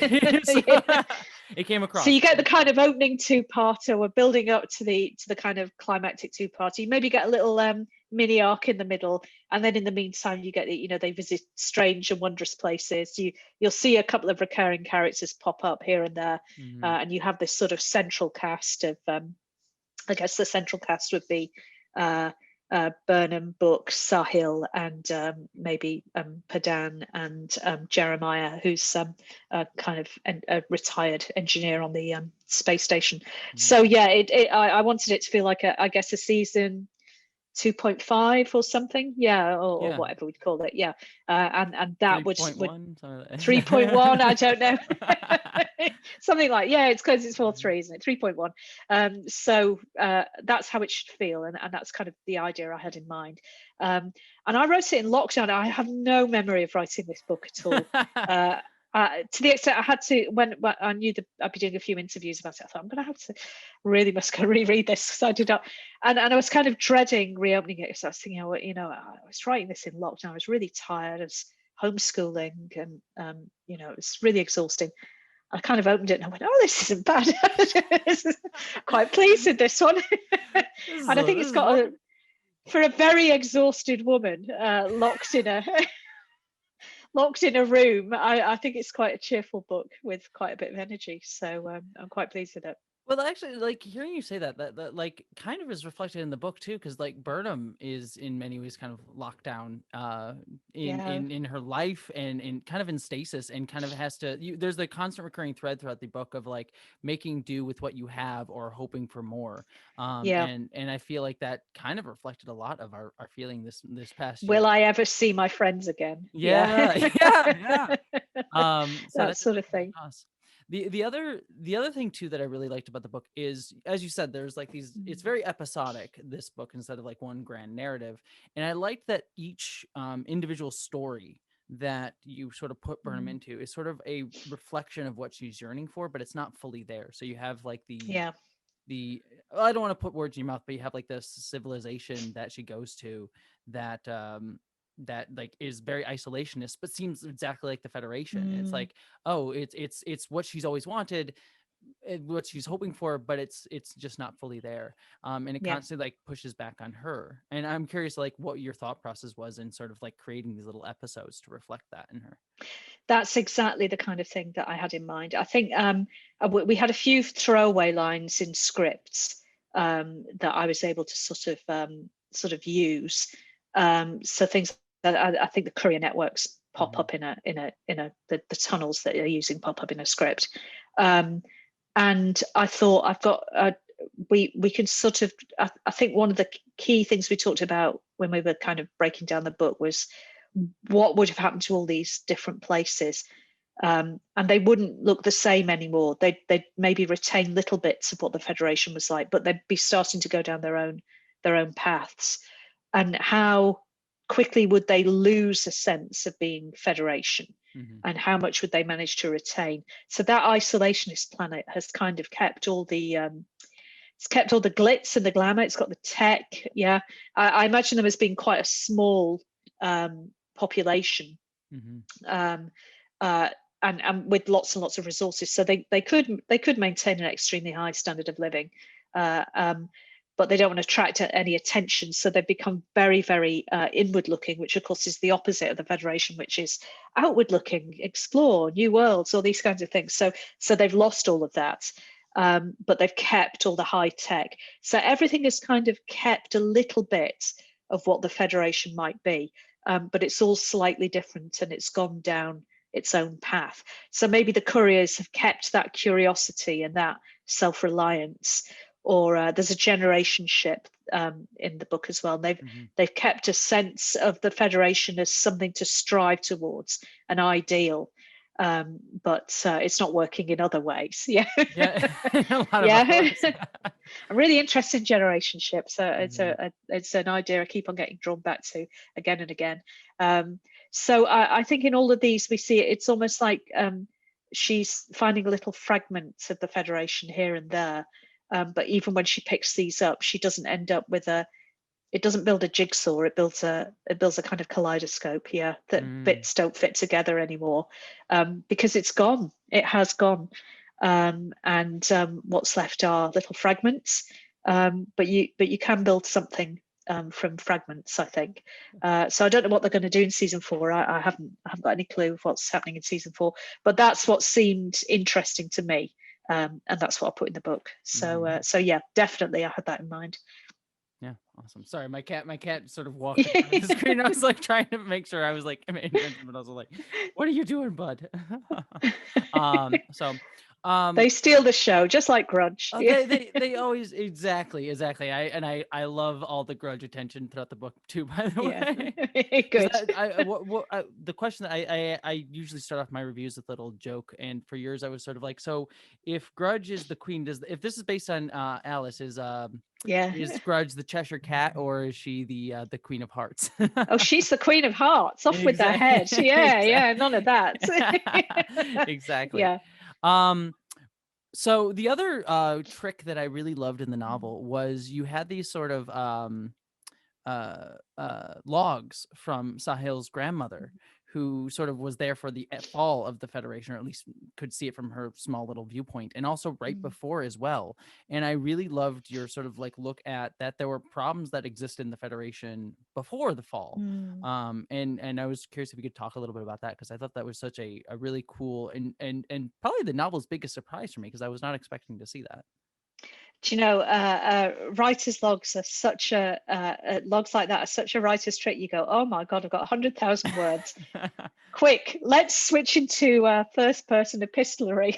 Speaker 1: It came across.
Speaker 2: So you get the kind of opening 2-parter. We're building up to the kind of climactic 2-parter. You maybe get a little mini arc in the middle, and then in the meantime you get they visit strange and wondrous places. You'll see a couple of recurring characters pop up here and there, and you have this sort of central cast of I guess the central cast would be Burnham, Book, Sahil, and maybe Padan and Jeremiah, who's kind of a retired engineer on the space station. So I wanted it to feel like I guess a season 2.5 or something, or whatever we'd call it, and that 3.1, I don't know, something like, it's because it's 4.3, isn't it? 3.1. So that's how it should feel, and that's kind of the idea I had in mind. And I wrote it in lockdown. I have no memory of writing this book at all. To the extent I had to, when I knew that I'd be doing a few interviews about it, I thought I'm going to have to must go reread this, because I did not, and I was kind of dreading reopening it, because I was thinking, I was writing this in lockdown. I was really tired. I was homeschooling, and it was really exhausting. I kind of opened it and I went, oh, this isn't bad. This is quite pleased with this one. And I think it's got for a very exhausted woman locked in a room, I think it's quite a cheerful book with quite a bit of energy. So I'm quite pleased with it.
Speaker 1: Well, actually, like hearing you say that like kind of is reflected in the book too, because like Burnham is in many ways kind of locked down,
Speaker 2: Yeah.
Speaker 1: in her life and in kind of in stasis, and kind of has to. There's the constant recurring thread throughout the book of like making do with what you have or hoping for more,
Speaker 2: Yeah.
Speaker 1: and I feel like that kind of reflected a lot of our feeling this past
Speaker 2: Will
Speaker 1: year.
Speaker 2: I ever see my friends again? Yeah.
Speaker 1: Yeah, yeah, yeah. So
Speaker 2: That
Speaker 1: that
Speaker 2: sort
Speaker 1: definitely
Speaker 2: of
Speaker 1: comes
Speaker 2: thing.
Speaker 1: across. The other thing too that I really liked about the book is, as you said, there's like these. It's
Speaker 2: Mm.
Speaker 1: very episodic, this book, instead of like one grand narrative. And I liked that each individual story that you sort of put Burnham
Speaker 2: Mm.
Speaker 1: into is sort of a reflection of what she's yearning for, but it's not fully there. So you have like
Speaker 2: Yeah.
Speaker 1: the well, I don't want to put words in your mouth, but you have like this civilization that she goes to that that like is very isolationist, but seems exactly like the Federation. It's
Speaker 2: Mm.
Speaker 1: like, oh, it's what she's always wanted, what she's hoping for, but it's just not fully there. And it
Speaker 2: Yeah.
Speaker 1: constantly like pushes back on her. And I'm curious, like, what your thought process was in sort of like creating these little episodes to reflect that in her.
Speaker 2: That's exactly the kind of thing that I had in mind. I think we had a few throwaway lines in scripts that I was able to sort of use. So things that I think the courier networks pop
Speaker 1: Hmm.
Speaker 2: up the tunnels that they're using pop up in a script. Um, and I thought I've got we can sort of I think one of the key things we talked about when we were kind of breaking down the book was what would have happened to all these different places, and they wouldn't look the same anymore. They'd maybe retain little bits of what the Federation was like, but they'd be starting to go down their own paths. And how quickly would they lose a sense of being Federation?
Speaker 1: Hmm.
Speaker 2: And how much would they manage to retain? So that isolationist planet has kind of kept all the it's kept all the glitz and the glamour. It's got the tech. Yeah, I imagine them as being quite a small population,
Speaker 1: Hmm.
Speaker 2: um, uh, and with lots and lots of resources. So they could maintain an extremely high standard of living, uh, um, but they don't want to attract any attention. So they've become very very inward looking, which of course is the opposite of the Federation, which is outward looking, explore new worlds, all these kinds of things. So they've lost all of that. But they've kept all the high tech. So everything has kind of kept a little bit of what the Federation might be, but it's all slightly different and it's gone down its own path. So maybe the couriers have kept that curiosity and that self-reliance, or there's a generation ship in the book as well.
Speaker 1: Hmm.
Speaker 2: They've kept a sense of the Federation as something to strive towards, an ideal, but it's not working in other ways. Yeah,
Speaker 1: Yeah. A lot of
Speaker 2: yeah.
Speaker 1: hours.
Speaker 2: I'm really interested in generation ships. So
Speaker 1: Hmm.
Speaker 2: it's an idea I keep on getting drawn back to again and again. Um, so I think in all of these we see it's almost like she's finding little fragments of the Federation here and there. But even when she picks these up, she doesn't end up with a. It doesn't build a jigsaw. It builds a kind of kaleidoscope. Yeah, that
Speaker 1: Mm.
Speaker 2: bits don't fit together anymore, because it's gone. It has gone, and what's left are little fragments. But you can build something from fragments, I think. So I don't know what they're going to do in season four. I haven't got any clue of what's happening in season four. But that's what seemed interesting to me, and that's what I put in the book.
Speaker 1: Hmm.
Speaker 2: So yeah, definitely I had that in mind.
Speaker 1: Yeah, awesome. Sorry, my cat sort of walked in front of the screen. I was like trying to make sure I was like but I was like, "What are you doing, bud?" So, um,
Speaker 2: They steal the show, just like Grudge.
Speaker 1: oh,
Speaker 2: Yeah.
Speaker 1: they always exactly. I love all the grudge attention throughout the book too. By the
Speaker 2: Yeah.
Speaker 1: way, because
Speaker 2: Good.
Speaker 1: the question that I usually start off my reviews with a little joke, and for yours I was sort of like, so if Grudge is the queen, does if this is based on Alice,
Speaker 2: Yeah.
Speaker 1: is Grudge the Cheshire Cat, or is she the Queen of Hearts?
Speaker 2: Oh, she's the Queen of Hearts. Off with their
Speaker 1: Exactly.
Speaker 2: head. Yeah, yeah, none of that.
Speaker 1: Exactly.
Speaker 2: Yeah.
Speaker 1: Um, so the other trick that I really loved in the
Speaker 2: Mm.
Speaker 1: novel was you had these sort of logs from Sahil's grandmother, who sort of was there for the fall of the Federation, or at least could see it from her small little viewpoint, and also right
Speaker 2: Mm.
Speaker 1: before as well. And I really loved your sort of like look at that there were problems that exist in the Federation before the fall.
Speaker 2: Mm.
Speaker 1: And I was curious if you could talk a little bit about that, because I thought that was such a really cool and probably the novel's biggest surprise for me, because I was not expecting to see that.
Speaker 2: Do you know, writer's logs are such a logs like that are such a writer's trick. You go, oh my God, I've got 100,000 words. Quick, let's switch into first person epistolary.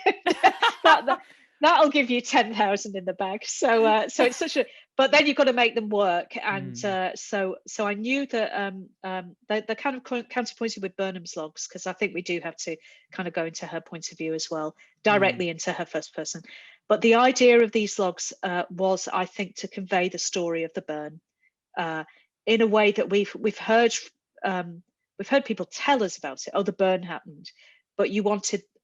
Speaker 2: that that'll give you 10,000 in the bag. So it's such a, but then you've got to make them work. And so I knew that they're kind of counterpointed with Burnham's logs, because I think we do have to kind of go into her point of view as well, directly into her first person. But the idea of these logs was, I think, to convey the story of the burn in a way that we've heard people tell us about it. Oh, the burn happened, but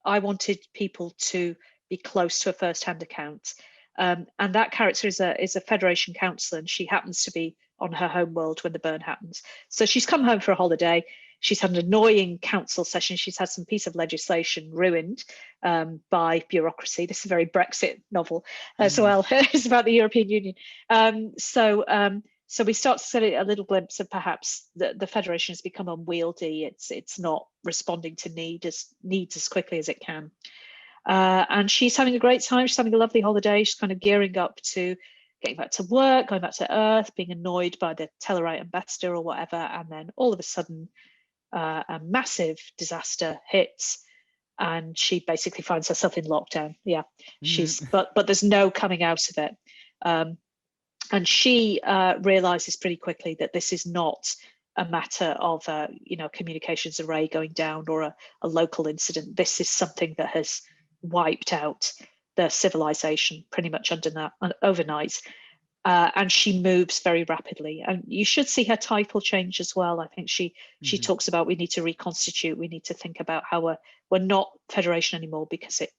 Speaker 2: I wanted people to be close to a first-hand account. And that character is a Federation councillor, and she happens to be on her home world when the burn happens. So she's come home for a holiday. She's had an annoying council session. She's had some piece of legislation ruined by bureaucracy. This is a very Brexit novel as well. It's about the European Union. So we start to see a little glimpse of perhaps the Federation has become unwieldy. It's not responding to needs as quickly as it can. And she's having a great time. She's having a lovely holiday. She's kind of gearing up to getting back to work, going back to Earth, being annoyed by the Tellarite ambassador or whatever. And then all of a sudden, a massive disaster hits, and she basically finds herself in lockdown. Yeah, but there's no coming out of it. And she realizes pretty quickly that this is not a matter of communications array going down or a local incident. This is something that has wiped out the civilization pretty much overnight. And she moves very rapidly, and you should see her title change as well. I think she talks about, we need to reconstitute, we need to think about how we're not Federation anymore, because it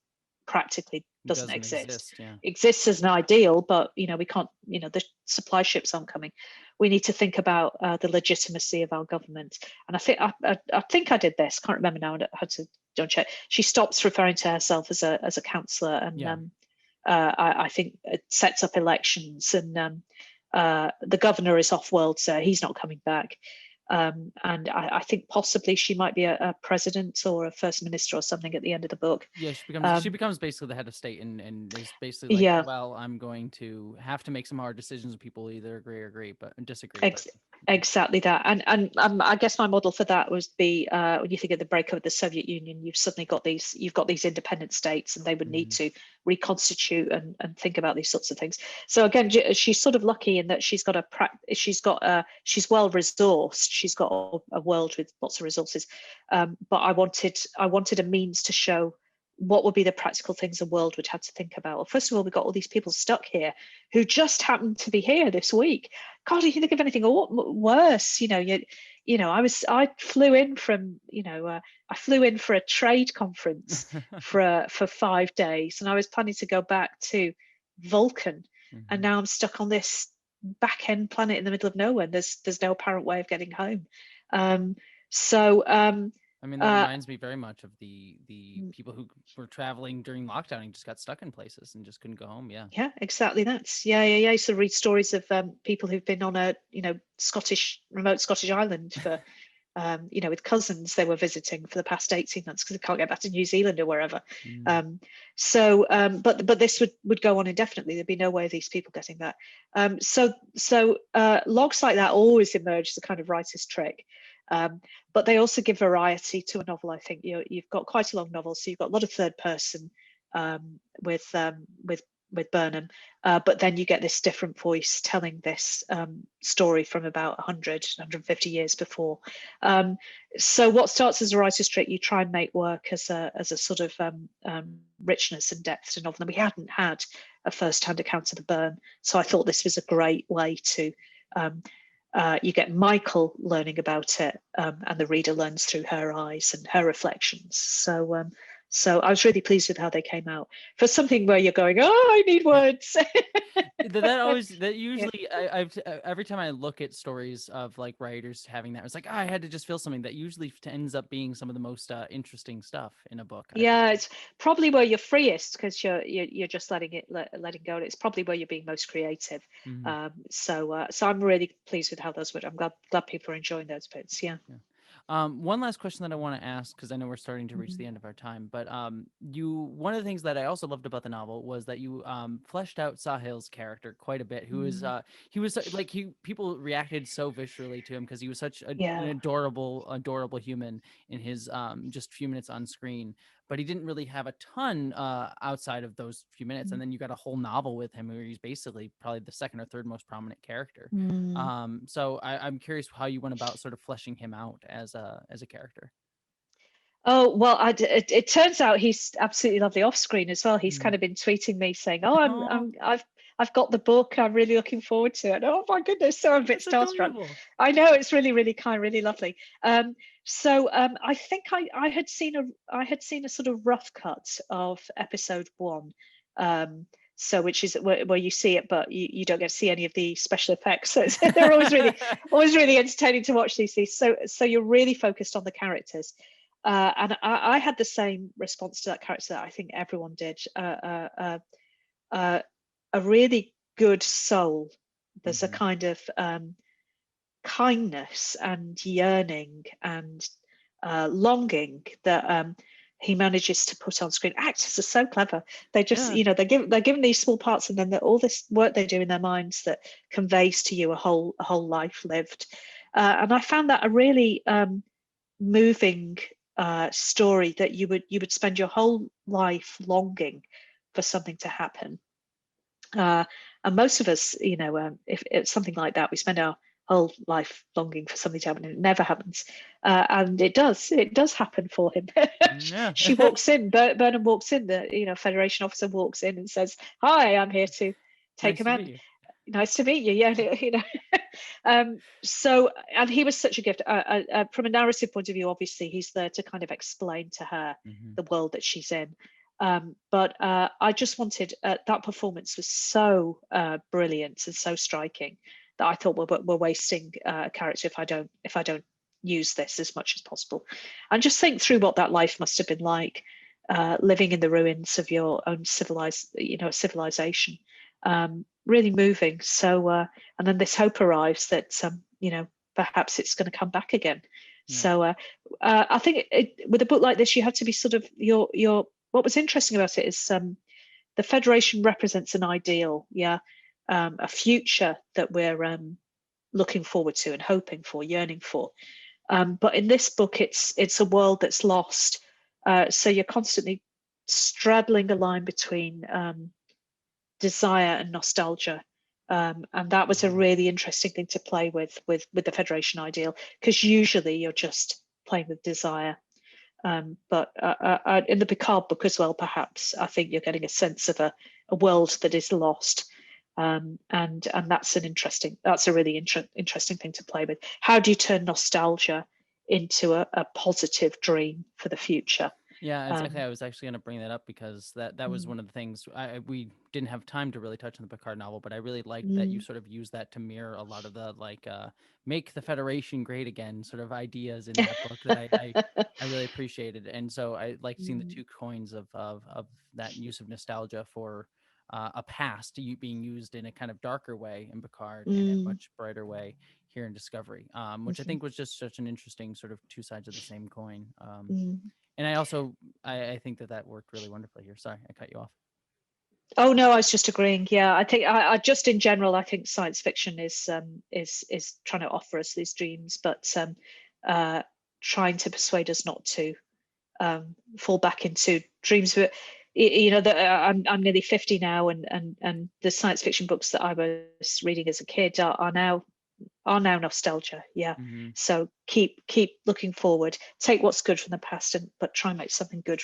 Speaker 2: practically doesn't exist. Exists as an ideal, but we can't, the supply ships aren't coming. We need to think about the legitimacy of our government. And I think I did this, can't remember now, I had to don't check. She stops referring to herself as a councillor, and I think it sets up elections, and the governor is off world, so he's not coming back. And I think possibly she might be a president or a first minister or something at the end of the book.
Speaker 1: Yeah, she becomes basically the head of state, and is basically like, well, I'm going to have to make some hard decisions, and people either agree but disagree.
Speaker 2: Exactly that. And I guess my model for that was when you think of the breakup of the Soviet Union, you've got these independent states, and they would need to reconstitute and think about these sorts of things. So again, she's sort of lucky in that she's well resourced. She's got a world with lots of resources. But I wanted a means to show what would be the practical things the world would have to think about. Well, first of all, we've got all these people stuck here who just happened to be here this week. God, you can think of anything worse? I flew in from, I flew in for a trade conference for 5 days, and I was planning to go back to Vulcan, and now I'm stuck on this back end planet in the middle of nowhere. There's no apparent way of getting home.
Speaker 1: I mean, that reminds me very much of the people who were traveling during lockdown and just got stuck in places and just couldn't go home. Yeah,
Speaker 2: exactly. That's I used to read stories of people who've been on a remote Scottish island for with cousins they were visiting for the past 18 months because they can't get back to New Zealand or wherever. But this would go on indefinitely. There'd be no way of these people getting back. So logs like that always emerge as a kind of writer's trick. But they also give variety to a novel. I think you've got quite a long novel, so you've got a lot of third person with Burnham, but then you get this different voice telling this story from about 150 years before. So what starts as a writer's trick, you try and make work as a sort of richness and depth to novel. And we hadn't had a first-hand account of the burn, so I thought this was a great way to. You get Michael learning about it, and the reader learns through her eyes and her reflections. So I was really pleased with how they came out for something where you're going, oh, I need words.
Speaker 1: Every time I look at stories of like writers having that, it's like, I had to just feel something that usually ends up being some of the most interesting stuff in a book.
Speaker 2: It's probably where you're freest because you're just letting go. It's probably where you're being most creative. So I'm really pleased with how those went. I'm glad people are enjoying those bits. Yeah.
Speaker 1: One last question that I want to ask, because I know we're starting to reach
Speaker 2: Mhm.
Speaker 1: the end of our time, but one of the things that I also loved about the novel was that you fleshed out Sahil's character quite a bit.
Speaker 2: Mm.
Speaker 1: He was like people reacted so viscerally to him because he was such an
Speaker 2: Yeah.
Speaker 1: adorable human in his just few minutes on screen, but he didn't really have a ton outside of those few minutes. And then you got a whole novel with him where he's basically probably the second or third most prominent character.
Speaker 2: Mm.
Speaker 1: So I'm curious how you went about sort of fleshing him out as a character.
Speaker 2: Oh, well, it turns out he's absolutely lovely off screen as well. He's kind
Speaker 1: Mm.
Speaker 2: of been tweeting me saying, "Oh,
Speaker 1: Oh,
Speaker 2: I've got the book. I'm really looking forward to it." Oh my goodness, so I'm a bit
Speaker 1: that's
Speaker 2: starstruck.
Speaker 1: adorable.
Speaker 2: I know it's really, really kind, really lovely. I think I had seen a sort of rough cut of episode one. So which is where you see it, but you don't get to see any of the special effects. So they're always really entertaining to watch these. So you're really focused on the characters. And I had the same response to that character that I think everyone did. A really good soul. There's a
Speaker 1: Hmm.
Speaker 2: kind of kindness and yearning and longing that he manages to put on screen. Actors are so clever. They just,
Speaker 1: Yeah.
Speaker 2: they're given these small parts, and then all this work they do in their minds that conveys to you a whole life lived. And I found that a really moving story that you would spend your whole life longing for something to happen. Uh, and most of us, if it's something like that, we spend our whole life longing for something to happen, and it never happens. And it does happen for him.
Speaker 1: Yeah.
Speaker 2: She walks in, Burnham walks in, the Federation officer walks in and says, "Hi, I'm here to take
Speaker 1: Nice to meet
Speaker 2: command."
Speaker 1: you.
Speaker 2: Nice to meet you. Yeah, so, and he was such a gift. From a narrative point of view, obviously, he's there to kind of explain to her
Speaker 1: Hmm.
Speaker 2: the world that she's in. But I just wanted that performance was so brilliant and so striking that I thought we're wasting a character if I don't use this as much as possible, and just think through what that life must have been like, living in the ruins of your own civilization. Really moving. So, and then this hope arrives that perhaps it's going to come back again.
Speaker 1: Yeah.
Speaker 2: So, I think with a book like this, you have to be sort of your. What was interesting about it is the Federation represents an ideal, yeah, a future that we're looking forward to and hoping for, yearning for. But in this book, it's a world that's lost. So you're constantly straddling a line between desire and nostalgia. And that was a
Speaker 1: Mhm.
Speaker 2: really interesting thing to play with the Federation ideal, because usually you're just playing with desire. But in the Picard book as well, perhaps I think you're getting a sense of a world that is lost, and that's a really interesting thing to play with. How do you turn nostalgia into a positive dream for the future?
Speaker 1: Yeah, exactly.
Speaker 2: Um,
Speaker 1: I was actually going to bring that up because that was
Speaker 2: mm,
Speaker 1: one of the things we didn't have time to really touch on the Picard novel, but I really liked that you
Speaker 2: mm,
Speaker 1: sort of use that to mirror a lot of the make the Federation great again sort of ideas in that book that I really appreciated, and so I like seeing the
Speaker 2: mm,
Speaker 1: two coins of that use of nostalgia for a past being used in a kind of darker way in Picard and a
Speaker 2: mm,
Speaker 1: much brighter way here in Discovery, which I
Speaker 2: mhm,
Speaker 1: think was just such an interesting sort of two sides of the same coin.
Speaker 2: mm.
Speaker 1: And I also I think that worked really wonderfully here. Sorry, I cut you off.
Speaker 2: Oh no, I was just agreeing. Yeah, I think I just in general, I think science fiction is trying to offer us these dreams, but uh, trying to persuade us not to fall back into dreams. But that I'm nearly 50 now, and the science fiction books that I was reading as a kid are now nostalgia. Yeah.
Speaker 1: Hmm.
Speaker 2: So keep looking forward. Take what's good from the past, but try and make something good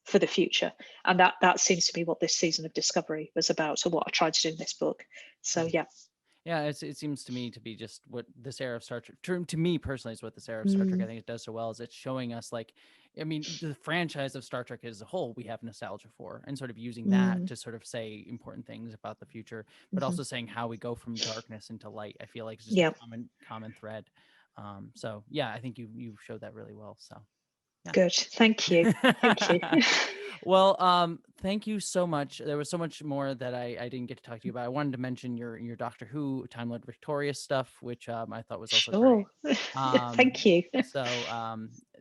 Speaker 2: for the future. And that seems to be what this season of Discovery was about, or what I tried to do in this book. So yeah.
Speaker 1: Yeah, it seems to me to be just what this era of Star Trek, to me personally, is what this era of Star Trek I
Speaker 2: Mm,
Speaker 1: think it does so well is it's showing us like, I mean, the franchise of Star Trek as a whole we have nostalgia for, and sort of using that
Speaker 2: mm,
Speaker 1: to sort of say important things about the future, but
Speaker 2: mhm.
Speaker 1: also saying how we go from darkness into light. I feel like it's just a
Speaker 2: Yeah.
Speaker 1: common thread. So yeah, I think you showed that really well. So yeah.
Speaker 2: Good. Thank you. Thank you.
Speaker 1: Well, thank you so much. There was so much more that I didn't get to talk to you about. I wanted to mention your Doctor Who Time Lord Victorious stuff, which I thought was also great.
Speaker 2: Sure. Thank you.
Speaker 1: So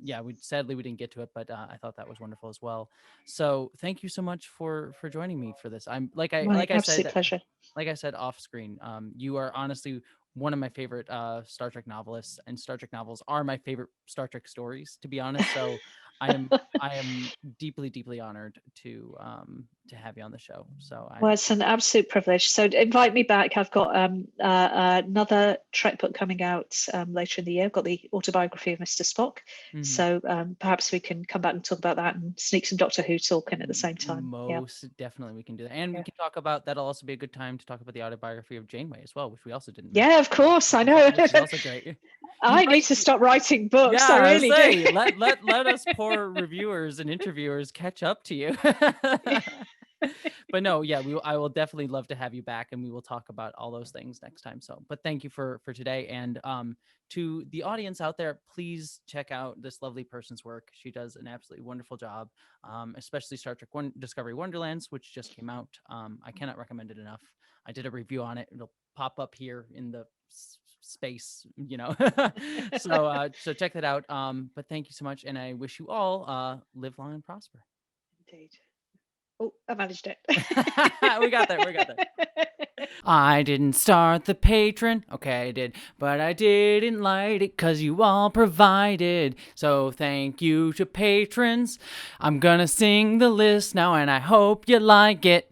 Speaker 1: yeah, sadly we didn't get to it, but I thought that was wonderful as well. So thank you so much for joining me for this. I'm
Speaker 2: My absolute pleasure.
Speaker 1: like I said off screen, you are honestly one of my favorite Star Trek novelists, and Star Trek novels are my favorite Star Trek stories, to be honest. So I am deeply, deeply honored to have you on the show. So
Speaker 2: Well, it's an absolute privilege. So invite me back. I've got another Trek book coming out later in the year. I've got the autobiography of Mr. Spock. So perhaps we can come back and talk about that and sneak some Doctor Who talk in at the same time.
Speaker 1: Most definitely we can do that. And we can talk about, that'll also be a good time to talk about the autobiography of Janeway as well, which we also didn't mention.
Speaker 2: Yeah, of course. I know.
Speaker 1: Which is also great.
Speaker 2: I need to stop writing books.
Speaker 1: Yeah,
Speaker 2: I really do.
Speaker 1: Let us poor reviewers and interviewers catch up to you. But no, yeah, I will definitely love to have you back, and we will talk about all those things next time. So, but thank you for today, and to the audience out there, please check out this lovely person's work. She does an absolutely wonderful job, especially Star Trek Discovery Wonderlands, which just came out. I cannot recommend it enough. I did a review on it. It'll pop up here in the space, so check that out. But thank you so much, and I wish you all live long and prosper.
Speaker 2: Indeed. Oh, I managed it.
Speaker 1: We got there. I didn't start the Patron. Okay, I did. But I didn't light it because you all provided. So thank you to patrons. I'm gonna sing the list now, and I hope you like it.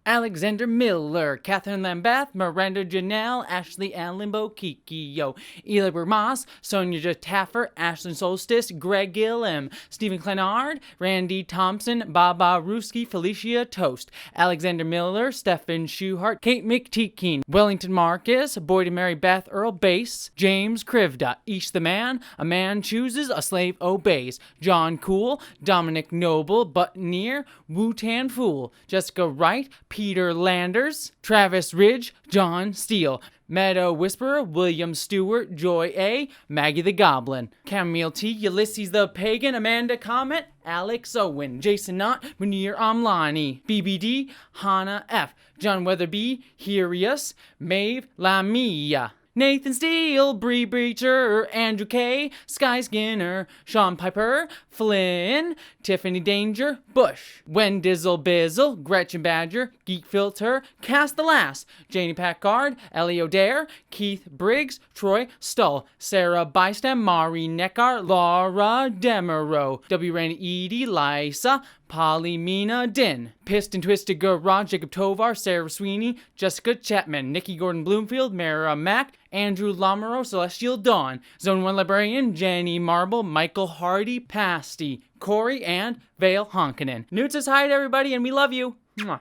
Speaker 1: Alexander Miller, Catherine Lambath, Miranda Janelle, Ashley Allen Bokikio, Eli Bermas, Sonia Taffer, Ashlyn Solstice, Greg Gillem, Stephen Clenard, Randy Thompson, Baba Ruski, Felicia Toast, Alexander Miller, Stephen Schuhart, Kate McTeakin, Wellington Marcus, Boyd and Mary Beth Earl Bass, James Krivda, Ish the Man, a man chooses, a slave obeys, John Cool, Dominic Noble, Buttoneer, Wu-Tan Fool, Jessica Wright, Peter Landers, Travis Ridge, John Steele, Meadow Whisperer, William Stewart, Joy A, Maggie the Goblin, Camille T, Ulysses the Pagan, Amanda Comet, Alex Owen, Jason Knott, Munir Amlani, BBD, Hannah F, John Weatherby, Hirius, Maeve Lamia, Nathan Steele, Bree Breacher, Andrew K, Sky Skinner, Sean Piper, Flynn, Tiffany Danger, Bush, Wendizzle Bizzle, Gretchen Badger, Geek Filter, Cast the Lass, Janie Packard, Ellie O'Dare, Keith Briggs, Troy Stull, Sarah Bystam, Mari Neckar, Laura Demereau, W. Randy Edie, Lysa, Polly Mina Din, Pissed and Twisted Garage, Jacob Tovar, Sarah Sweeney, Jessica Chapman, Nikki Gordon Bloomfield, Mara Mack, Andrew Lamoureux, Celestial Dawn, Zone 1 Librarian, Jenny Marble, Michael Hardy, Pasty, Corey, and Vale Honkanen. Newt says hi to everybody, and we love you. Mwah.